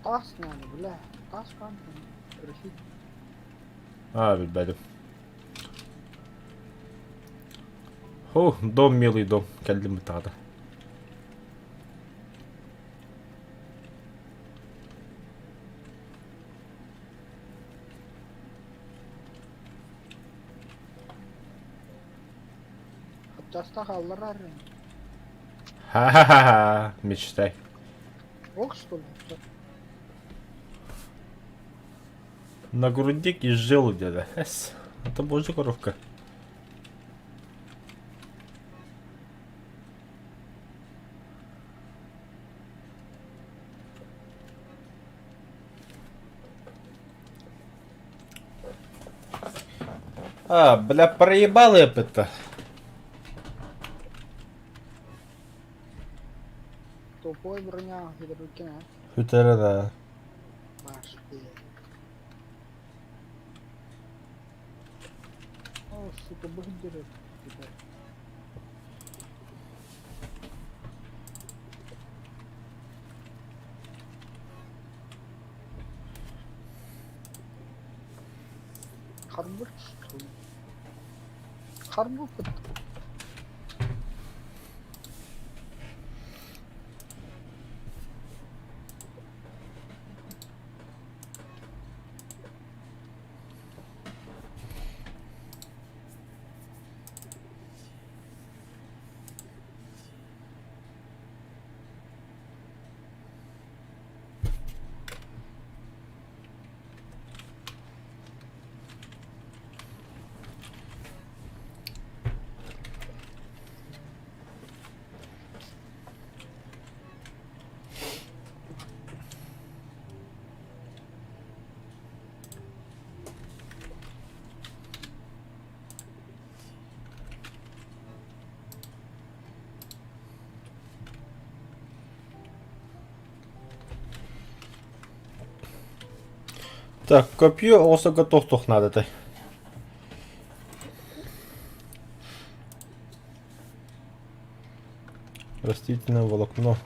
Тас надо, бля. Тас кампан. Рахит. Bilmedim. О, дом, милый дом. Geldim bir tane. Часто халлар аррен. Ха-ха-ха. Мечтай. Ох, что ли? На грудик из желудя, да? Это божья коровка. Бля, проебал это. Тупой броня, гидрокен, а? Хутора, да. Баш, блядь. О, сука, багдерет. Харбур, что ли? Харбур, Так, копье, also готов toch надо то. Растительное волокно.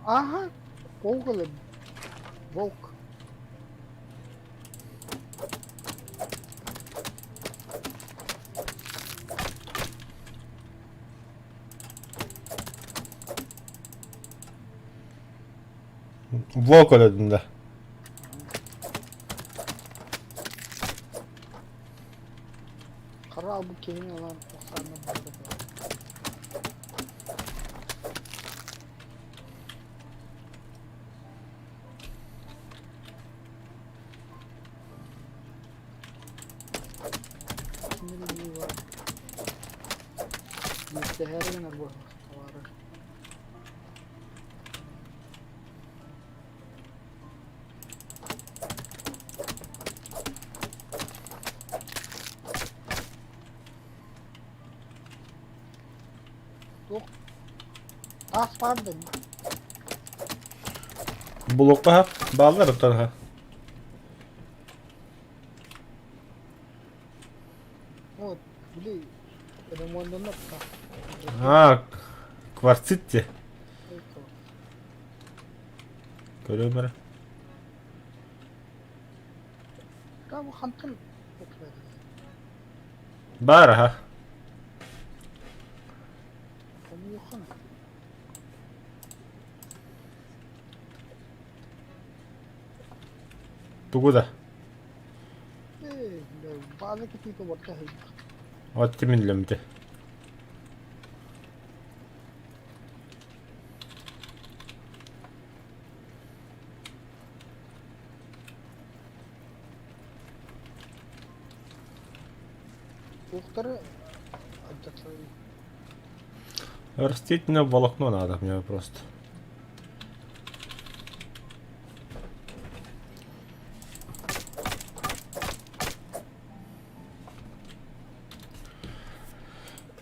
Ага, полголы. Волк. Волк dedim de. Kara bu kelime lan. Sana bakıyor. Şimdi var. Müsteher mi bu? Var. As vardı. Blokla ha. Bağlar o tarafa. Вот, блин, ремонтun da Ha. Kvartsitti. Görüyorum ben. Там хантын. Bağır ha. Там юхан. Тугу да. Bazı kötü vodka hay. Otti minlemdi. Ухтары отдаться. Растительное волокно надо мне просто.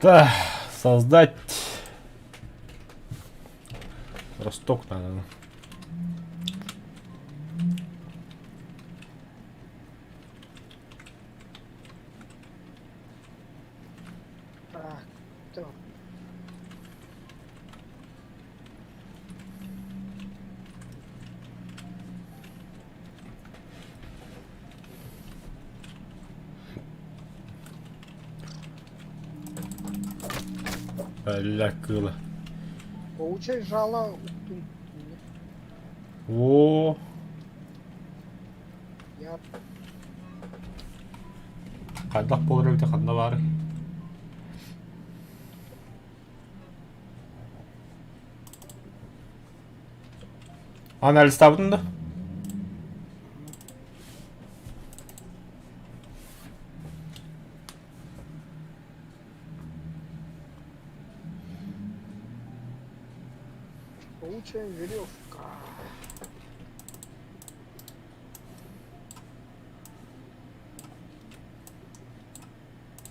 Так, создать росток надо. Так, то. Лякыло. Получай жало уктум. О, Я кайдак болар өте кандай бары. Анализ табдың да? получаем веревка.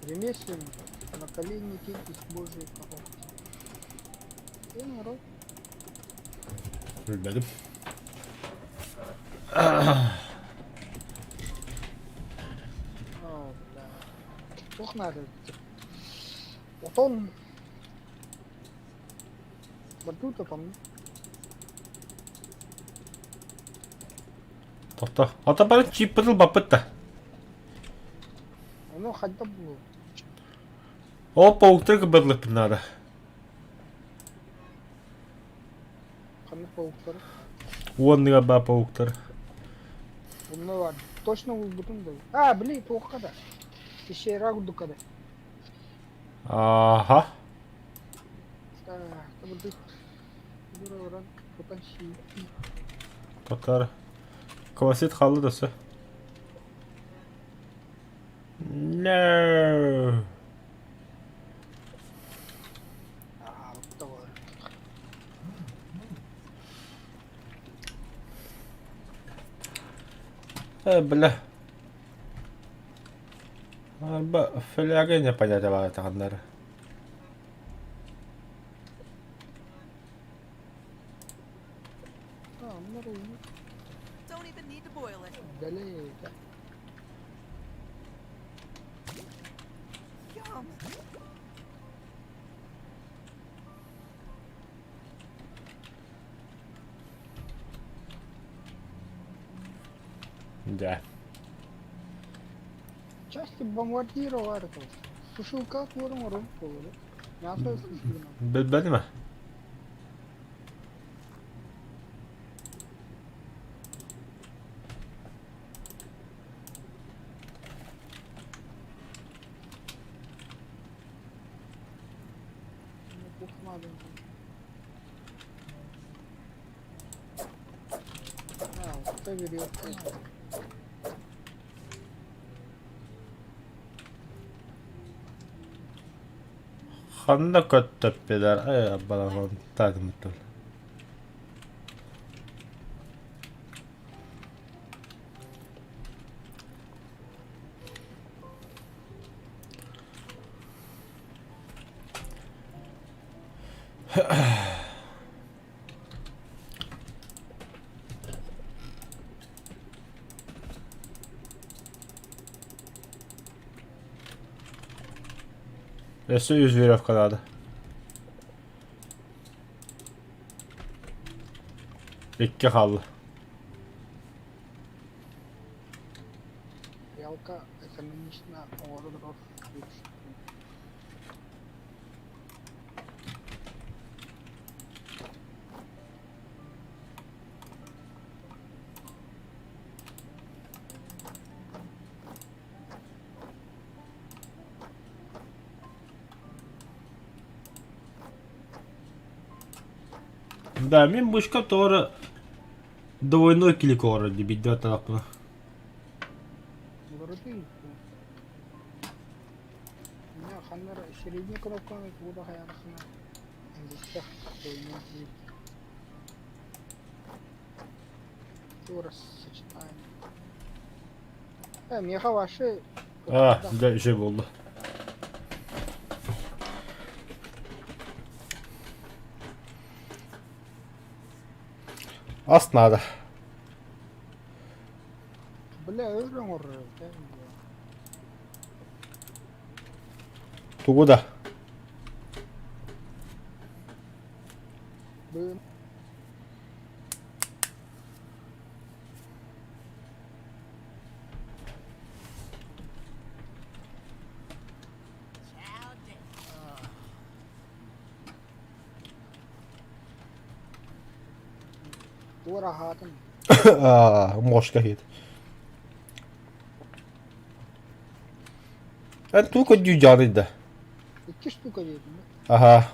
Ремесленник, наколенники из божьей коробки. И народ. Bilmedim. Бля. Ох, надо. Вот он. Батута по мне. Tohta. Ata bana çip pıtıl bapıtta. Оно хотя бы. O pavukları bıdılıp надо. Қандай пауктар? Онныға ба пауктар. Бұны бар. Точно бұл бұтын да. А, блин, паукқа да. Еще рагудука да. Aha. Так, бұты. Бұра оран. Бұтан ши. Tatar. Kavasit kaldı da su. No. А, бұта бар. Бля. Araba felaket yapacak var tanrı. А, нормально. Don't even need to boil it. Далеко. Yum. Да. Части бомбардира var. Сушилка atmıyorum oraya koyuyor. Nasıl suşilma? Bilmedi mi? Бухмадın. Ha, usta veriyor. Kanında kötü biler. Ay bana tadı mutlu. Esse 100 веревкалады. Икки қалды. Ялка экономично ордыров. Да, мен бушка тоора двойной клик орды бидде аталапны. Вроде. Меня ханнар средний кнопками куда хаярсына. Индустах двойной. Турас сочетание. Меха ваши. Да, şey oldu. Ас надо. Бля, öğren oraya. Тугуда. Bugün bu rahatım. Mosca hit. Ben tuko diyeceğim. 2 штука yedim. Aha.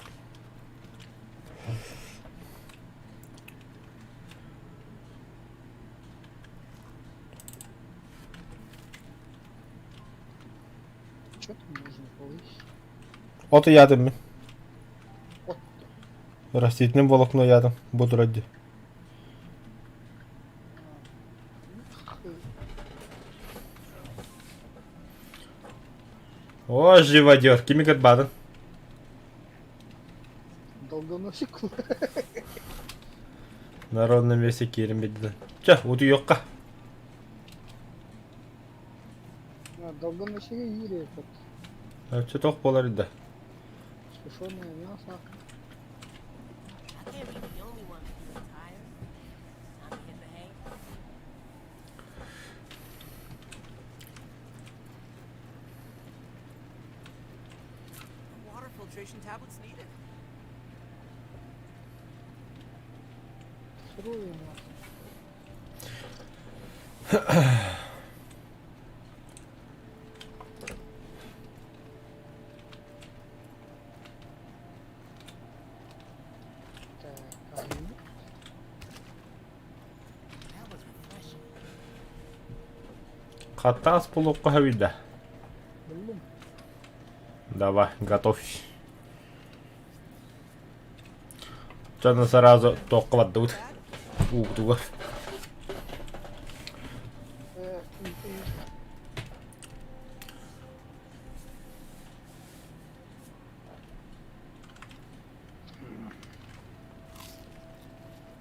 Что там можно повысить? Otu yedim mi? Ot. Rastительным волокно yedim. Budur hadi. О, живодер. Kimi gitmedin? Долгоносик. Народный весе керім бедді. Ча, оду yoqqa. Долгоносиге ири. Ölçü toq bolar edi. Сушеное мясо. I can't be the only one feeling tired. Time to hit the hay. Water filtration tablets needed. Сырое мясо. Так, That was refreshing. Қатас пулуққа хавида. Блин. Давай, готовь. Что-то сразу тоққа баддуд. Туға.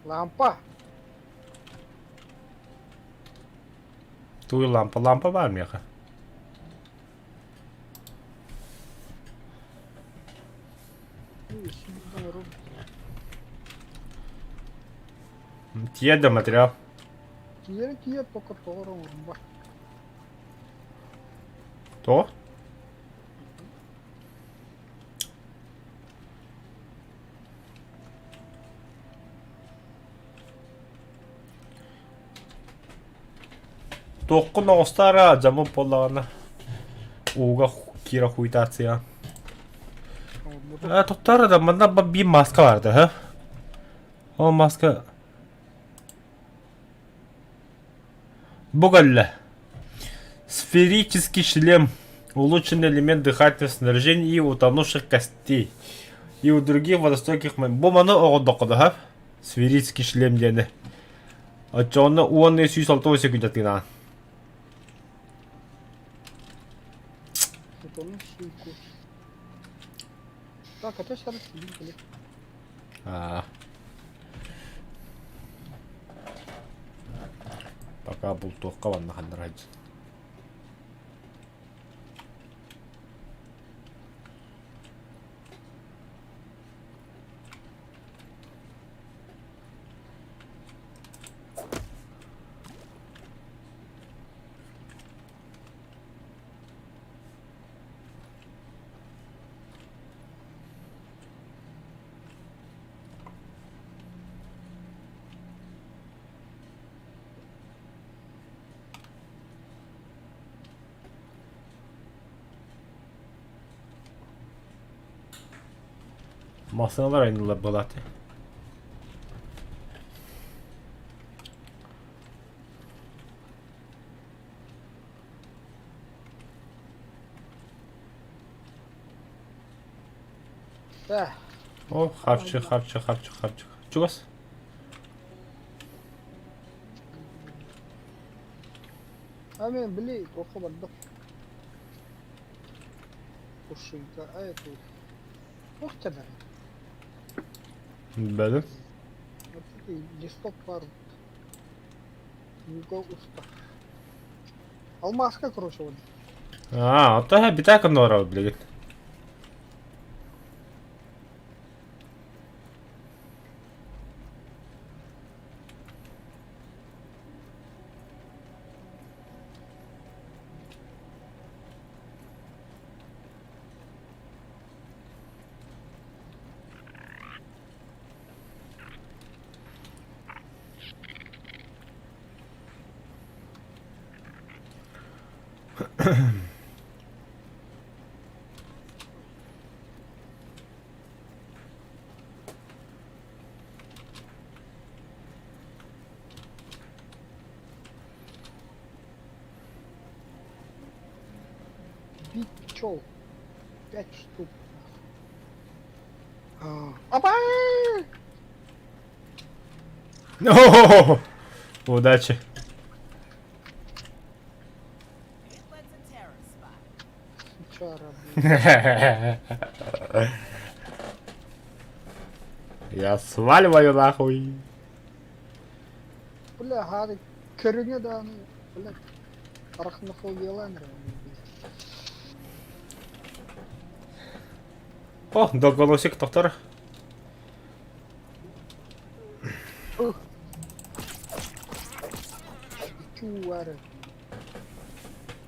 Lampa. Туй lampa var mı yaqa? Тиеді материал. Киер пока тоғырың ұрынба. То? Тоққын оғыстара жамын болағына. Уға кира хуйтация. Тоқтары да мында bir maska vardı ha? O maska... Бугалля. Сферический шлем. Улучшенный элемент дыхательного снаряжения и утонувших костей. И у других водостойких моментов. Бұл маны оғындоқыды ha? Сферический шлем дені. Açığını uğanlıya suyu saltı olsa güncettiğine. Потом щуку. Так, а то сейчас рассудили. Пока бұл тоққа ванна қандырайды. Masanalar aynılar balatı. O harçı. Чугас? Мен білей, тоқы бардық. Ушыйға айту. Тоқта бәрі. Білдім. Листок бар. Юго уста. Алмаска, короче, вот. Ота bir tane kanı var abi bile git. Бить пчел. 5 штук. Опа! О, удачи. It was a terror spot. Чара, Я сваливаю нахуй. бля, гады, кіріңе да, бля, арахнофобияланыр. О, долгоносик доктор. Чувары.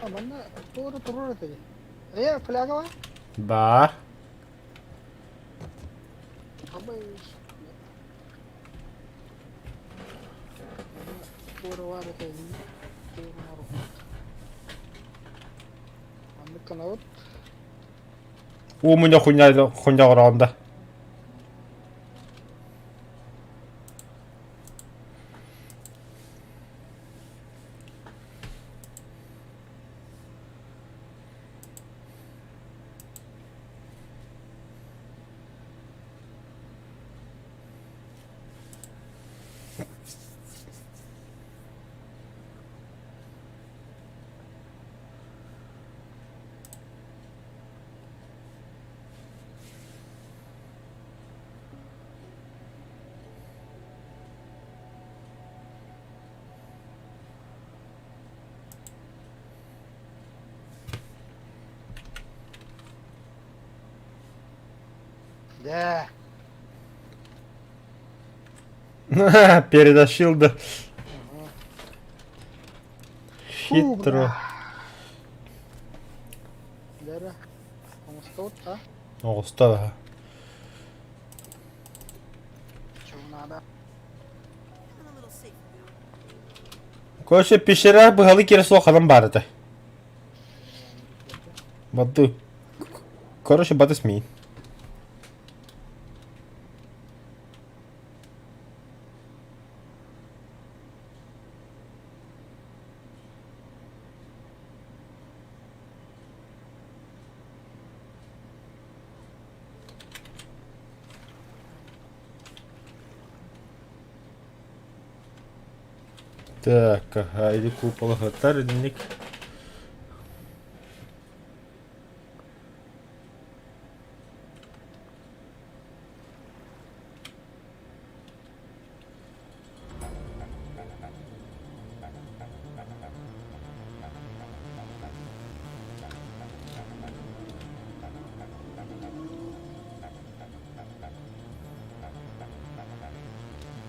Бана, туру тege. Фляга var? Бар. Туру var tege. Anlık kanavut. У меня хуйня ранда. Да. Перетащил, да. Хитро. Дара. Помостот, а? О, стало. Чего надо? Feeling a little safe now. Короче, пещера бігали кірсо хадан барыты. Бады. Короче, бады смей. Так, ага, или купол гатарник.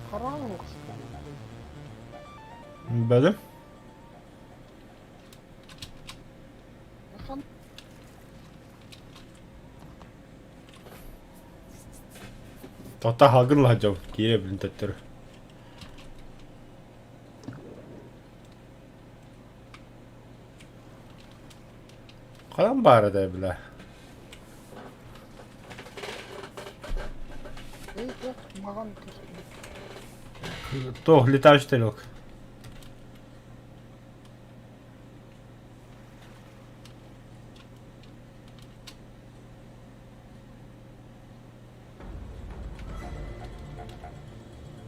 Karanlık. Бәлем? Bakalım. Тота хагын ла жау. Кире білін төттірі. Қалан бары да білі. хаган. То, летающий тарелка.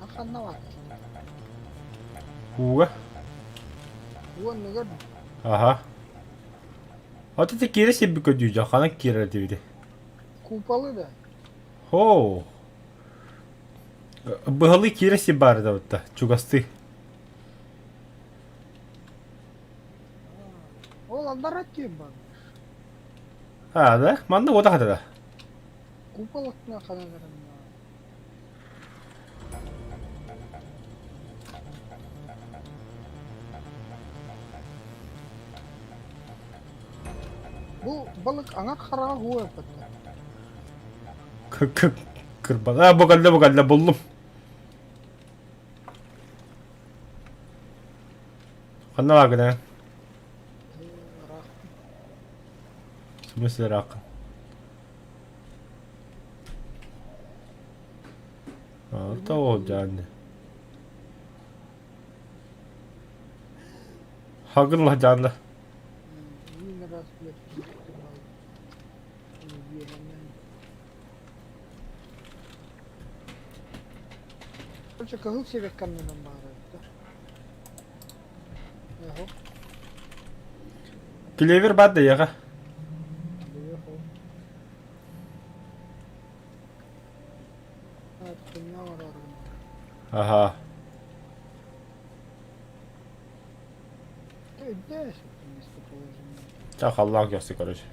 Аханна. Уга. Вон негер. Ага. Вот это кире себе кодюжа, хана кире девиде. Купалы да. О. Быгалы кире себе барда вот та, чугасты. Ол андарат бар. А, да? Манда вот так да. Купалыкна ханадарым. Bu balık ana kara huwa patta. Kırban. Ha bu kadar buldum. Kanna var gene. В смысле рака? А, это вот жанны. Хагырла жанны. Yine rast bile. Короче, кагыл себе камненам барат. Яхо. Клевер бадда яга. Яхо. А, туня var orada. Ага. Где это местоположение? Так, Аллах ясы, короче.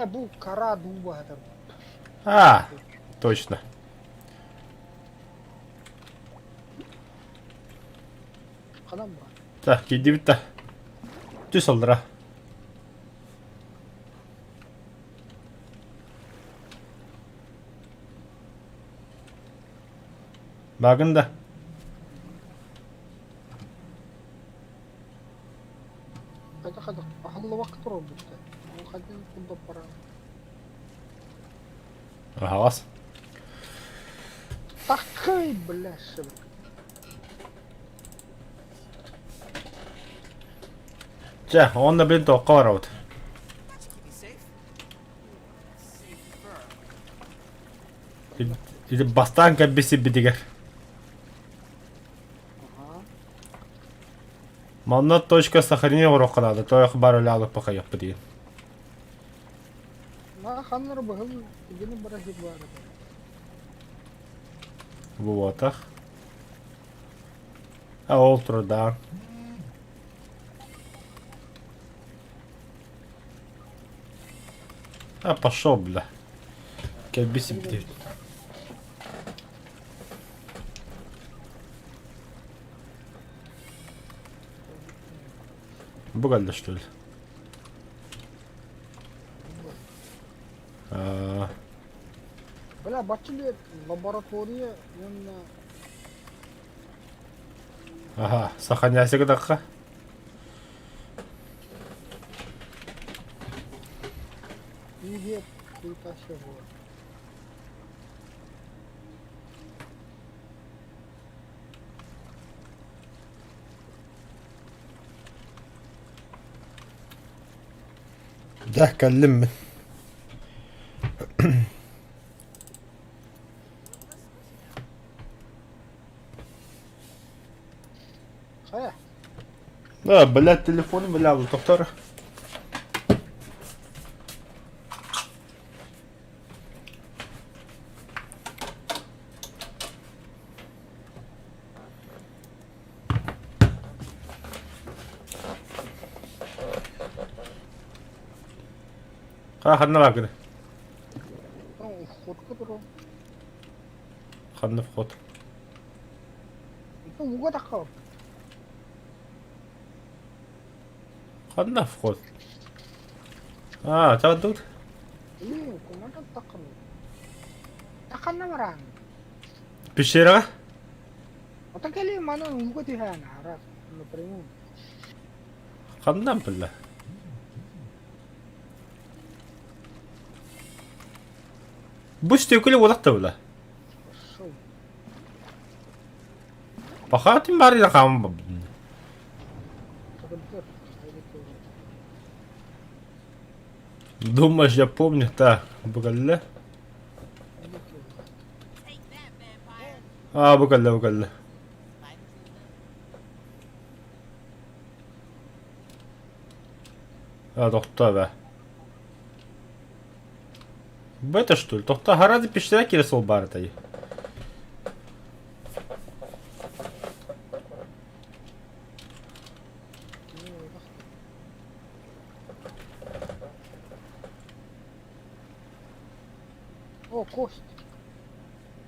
Bu kara дуба это. А, точно. Кадам бар. Так, иди битта. Түс алдыра. Багында. Кайда ахыллы вакыт туру бутта. Ол кайдан кулдап бара. Ағас. Такой, бля, шыбык. Жа, онда бен тоққа бар ауыт. Let's keep you safe. Safer. Иди бастан кәббесі бідігер. Ага. Манна точка сохранения урокқанады. Той бар өлі алып бақай яқпы деген. Ма ханнар бахыл гене бара хип бар. Вот так. А ол тұрда. А, пошел, бля. Кәббесі бідігер. Бугальда, что ли? Бля, бачили лаборатория, он Ага, сохраняйся кадаққа. иге культашы бар. Да, кәлім. Қая? Да, блядь, телефон, блядь, доктор. Ханна бар. Ну, входка туру. Ханна вход. Ну, уга такав. Ханна вход. А, това тут? Или, команда такав. Таканна баран. Пещера? Ота кели мана уга тихана, раз, напрямую. Ханна, бля. Bu stükülü olaq da bula. Шоу. Baxatım bari da qamım bu. Тагыдыр. Хайди тоже. Думаешь, я помню, так, букалла. Хайди тоже. Take that, vampire. Bukalla. Spiders in the Тоқта бе. Bu это что ли? Тоқта харады пиштера кері сол бары тайы. О, кость.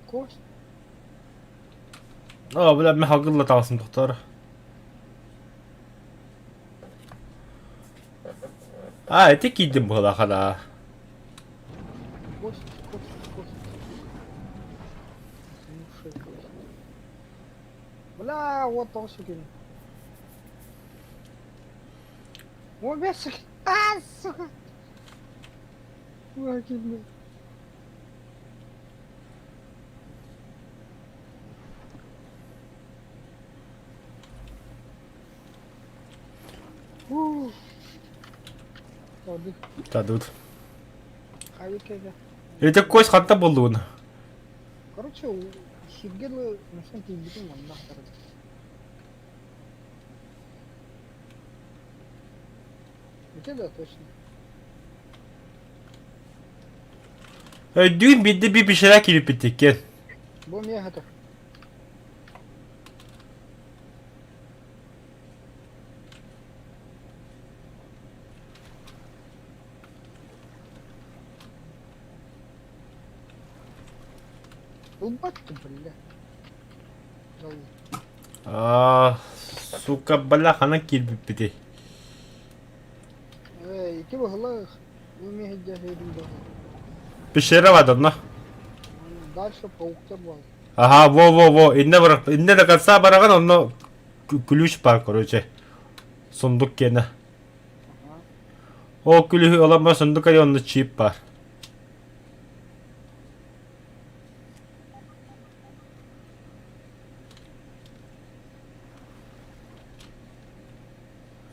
Кость. Бля, мен хақылла тағысын тоқтары. Это кидім бұғыда қада. Кость. Слушай, кость. Бля, вот он сукин. О, бесик. Сука. Выкидно. Oldu. Тадут. Haydi kega. Это кость хатта болды оны. Короче, Сергейлы, ну что ты битым он нахер. Это да, точно. Dün bir şeyler kilip bittik gel. Бом я готов. Убать-то, бля. Зал. Сука, бля, хана kilip bitti. Эй, ты выглах. Умеет даже да. Bir şeyler vardı ona. Дальше паук-то был. Aha, во. İnne de katsa bırakın onu gülüş var короче. Sunduk gene. O gülüş olamaz sunduk ayı onda çip var.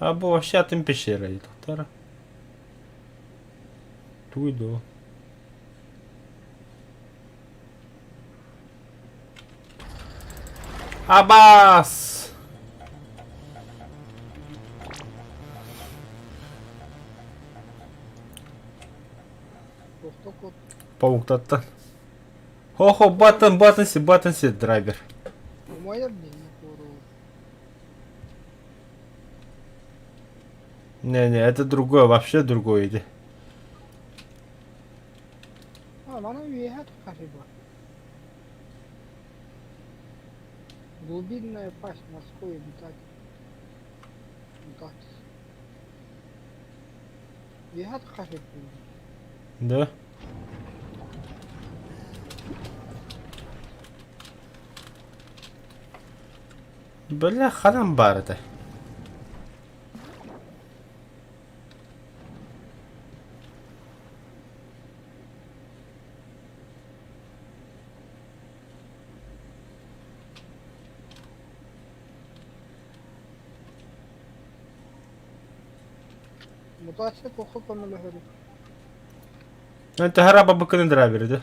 Bu aşağıtın peşereydi doktora. Duydu. Abbas! Просто кот. Пауктаттан. Хо, батан си, драйвер. Моя не пору. Не, это другое, вообще другое иди. Bana üyehat galiba. Глубинная пасть морской обитатель. Üyehat galiba. Да? Бля, ханам бар это. Мутация плохо помогает. Это хараба быканы драйвер, да?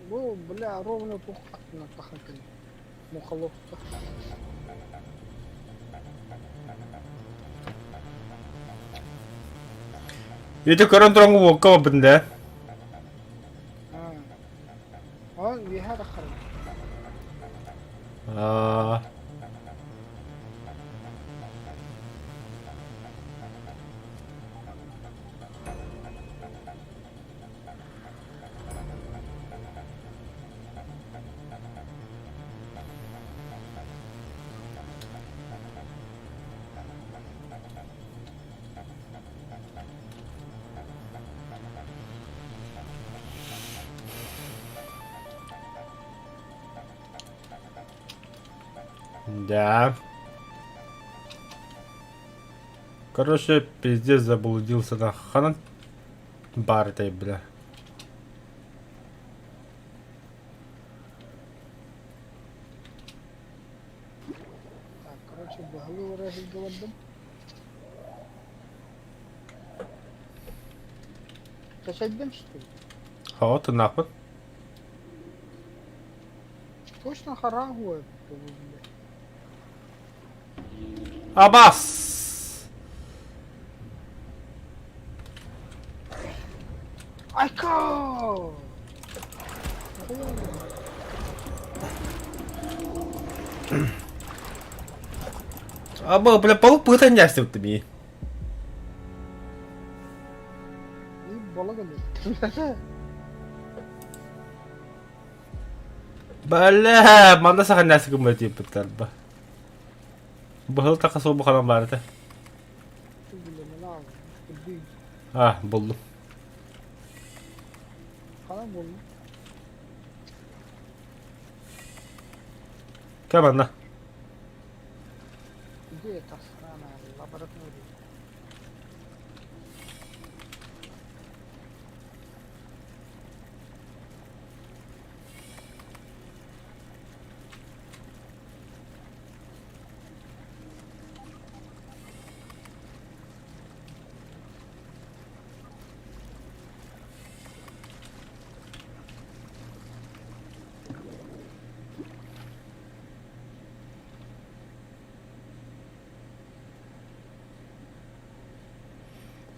Ну, бля, ровно плохо на пахакали. Мухоловка. Это корон тронгу вокка бында. Он üyehat galiba. Да. Короче, пиздец заблудился на ханан бар этой, бля. Bahali uğraşıp galadım. Teşebbüm işte. Ha, ты нахуй. Точно харагу. Абас! Айка! Абы, бля, полупыта нястя вот тебе. İyi balık alıyor. Бля, манда саха нястя гүмэ тип биттер ба. Бахыл такасу bu kalan bari de. Bilmem ne abi. Büyük. Ah, buldum. Kalan bulmuş. Kaman lan. Где эта сраная лаборатория?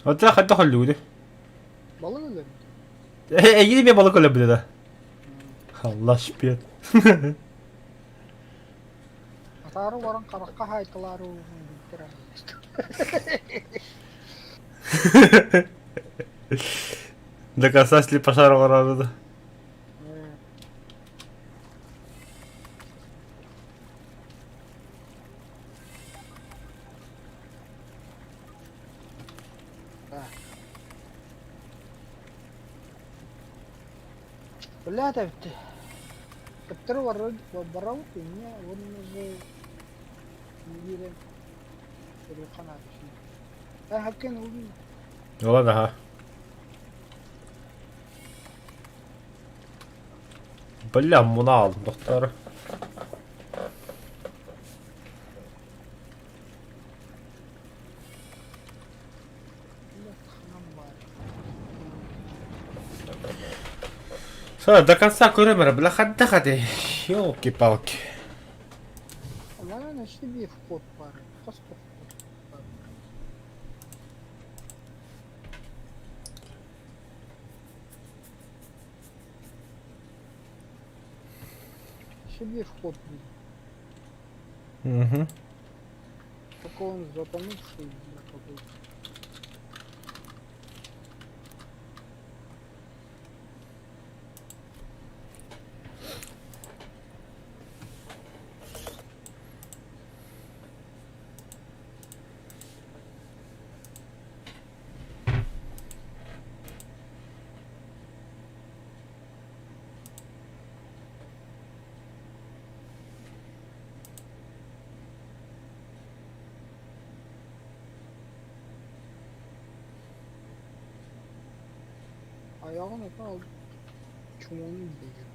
Hatta hatta halludi. Balık alıyor. Yine bir balık olabilir de. Allah şükür. Atarı varan karakka haytaları bitir. Доказать ли пожар города? Бля, это Петр ворот барау punya onu miren seru kana şey. Hakkın oldu. Yola daha. Bля, bunu aldım doktor. Sonra до конца көрөмөр, бля, хадда хады. Ёлки-палки. Ama işte bir vход var. Просто вход var. Еще bir вход был. Угу. Только он затонувший какой-то. Ayağını aldı. Çumonun gidiyor.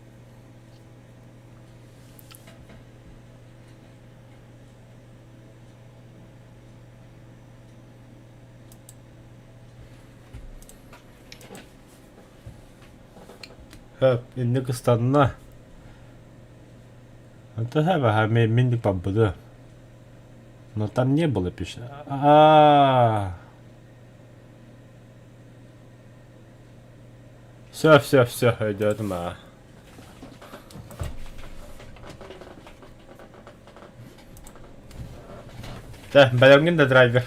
Inni kıstanına. Это хава, минник побыда. Но там не было пищи. Все, идет ма. Да, балангин да драйвер.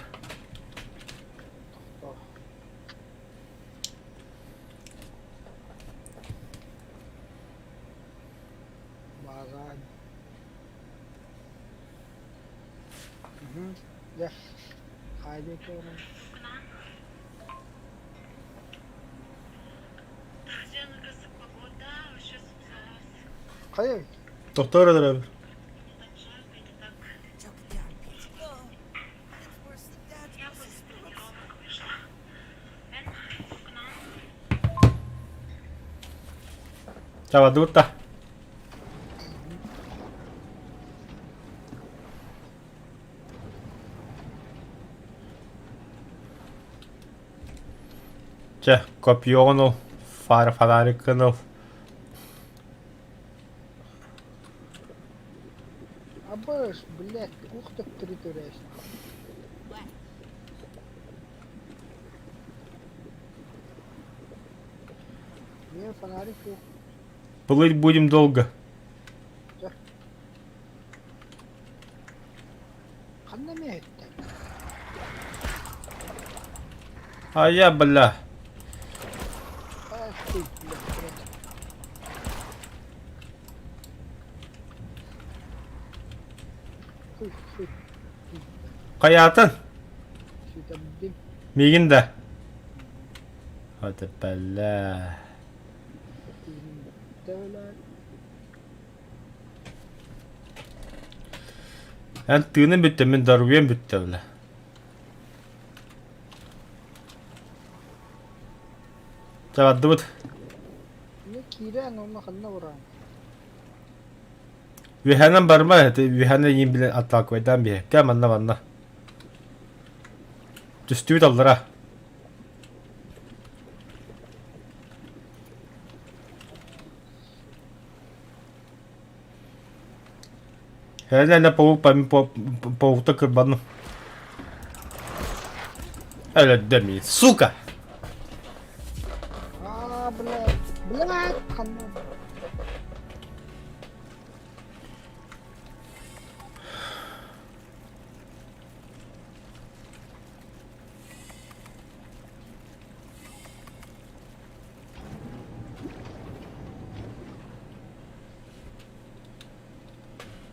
Bazen. Gel. Haydi koyalım. Hayır. Doktor драйвер. Ciao, tutta. Че, копионул, фонарикнул. Абыш, блядь, ух ты, территория. Не, фонарик ух. Плыть будем долго. Қандай мет? А я, бля. Ах ты, блядь, блядь. Фу, фу, Kayatın. сөйтіп дем. Migin de. Hadi bella. Дәулет. Ben tığını bitti, ben darbuyen bitti öyle. Cevap dıbıt. Не кирен, оны қанна ұран. Vihanen barma, vihanen yiyin bile atak koydan bir. Gel manna manna. Düstüyü daldır ha. Hele ne pavuk ben pavukta kırbanım. Öyle demeyin. Suka. А, блядь, блядь, қанна.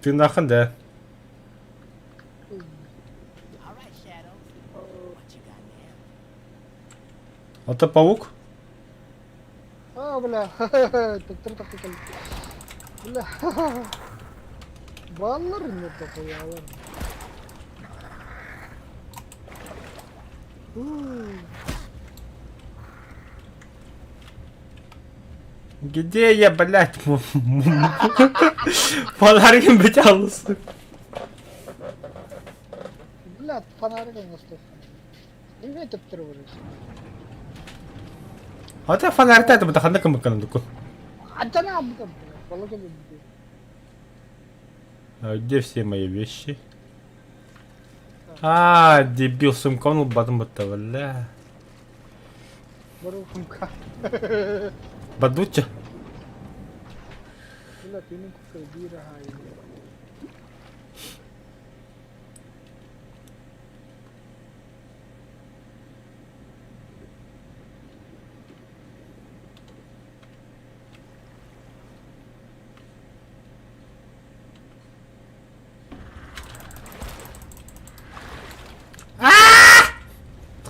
Tırnakın da. All right, Shadow. What you got now? Ata pavuk. А, бля, тектір тактикал. Бля, балалар не тоқыялар. Где я, блядь? Фонариком бетялся. Бля, фонарик оставь. Не тектір вырез. Ата фонарикта это бутаханда кым баканım дуку. Атана абдам, балага бе. А где все мои вещи? А, дебил, сумканул батым бата, бля. Барухумка. Бадуча. Бля, тинин кукай бира хай.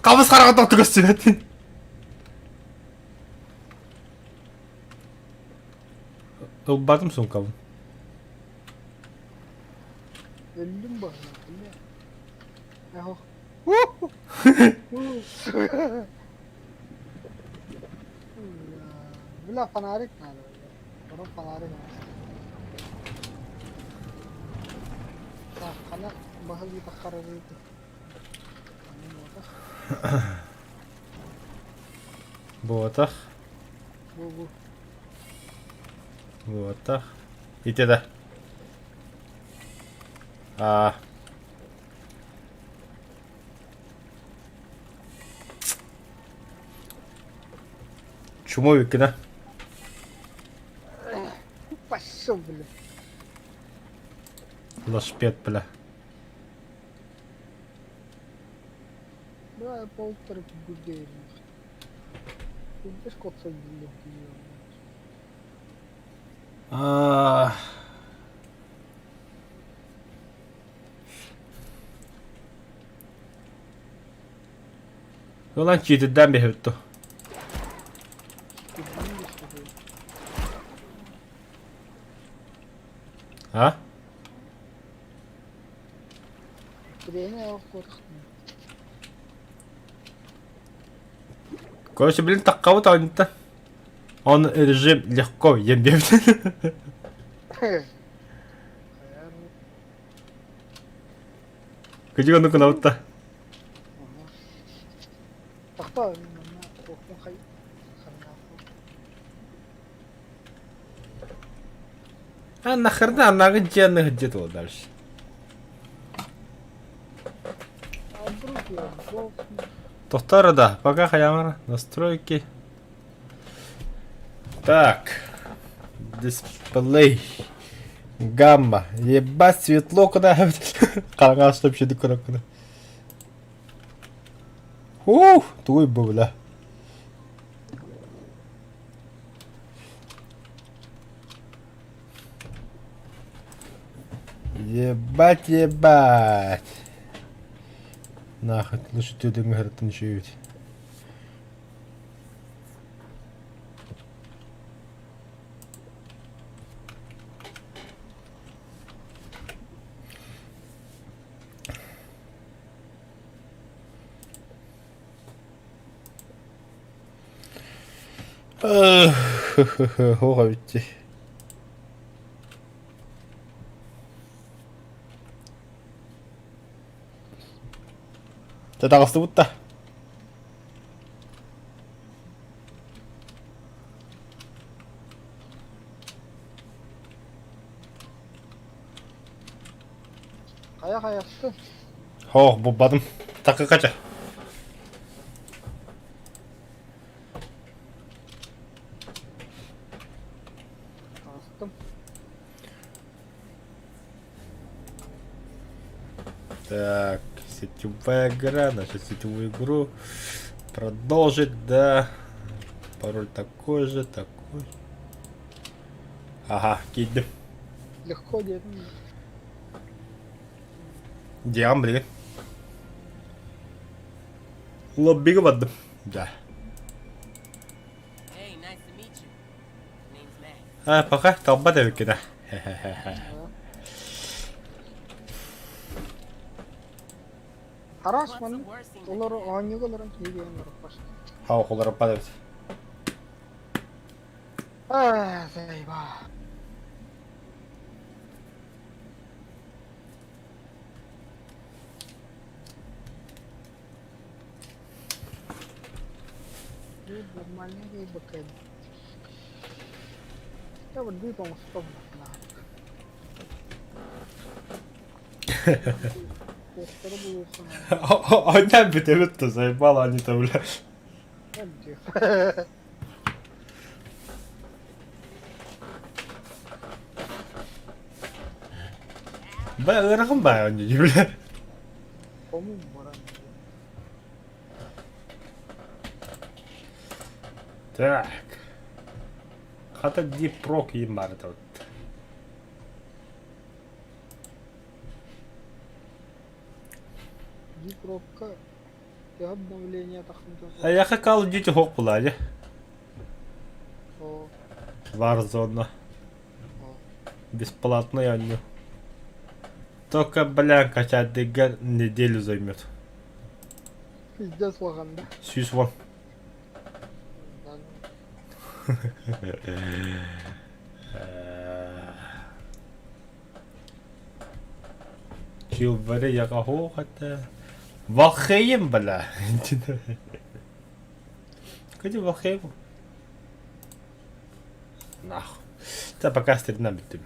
Қамыс қарағанда отығыз сөйлетін. Ылбадым сумкамын. Öldüm bak. Bля. Yahu. Bля, fanarik nerede? Onun fanarik nerede? Bak, kana bahal bir bakar arıyordu. Bu ataq. Bu. Bu ataq. İtede. Aa. Чумой викина. Пошел, бля. Лашпет, бля. Бля, я полтора гудей. Ты без коца бля. Aa. Yolan çiğdiden bir hüttü. Ты блин, что ты. Ha? Время я корхну. Короче, блин, такого то он режим легко ебет. Где он на то? Тахта, корхну хай. А нахрена нагдженных где-то дальше. А вдруг я сдохну? Тоқтар, да, пока хаямара. Настройки. Так. Дисплей. Гамма. Ебать, светло куда. Қараңғы стоп шеді көріп куда. Туй бы, бля. Ебать, ебать. Нахуй, лучше ты думаешь, танцуют. Хоровите. Ты так тут-то? Қаяқты? Бұл бадым. Тақы қача. Астым. Так, сетевая игра, наша сетевую игру продолжить, да. Пароль такой же, такой же. Ага, кидем. Легко дедім. Диам, блин. Лоббиге бадым. Да. Hey, nice to meet you. Name's Max. Пока таббады кеда. Харас маны. Олар анығыларын кейген ұрып Хау қолар бады. Зайба. Нормально ей бакай. Я вот бы там стоп. Ondan bitemedi zaybal hani tabi. Ben ırkım ben önce gibi. Так. Хата где прок и марта. Дипробка. Я обновление тахнуто. А я Call of Duty хок була, О, Warzone. о. Бесплатно я не. Только, бля, качать ДГ неделю займет. Пиздец лаганда. Сюз вон. Чил варе яга хохата. Вахеем, бля. Где вахеем? Нахуй. Да пока стрельна битым.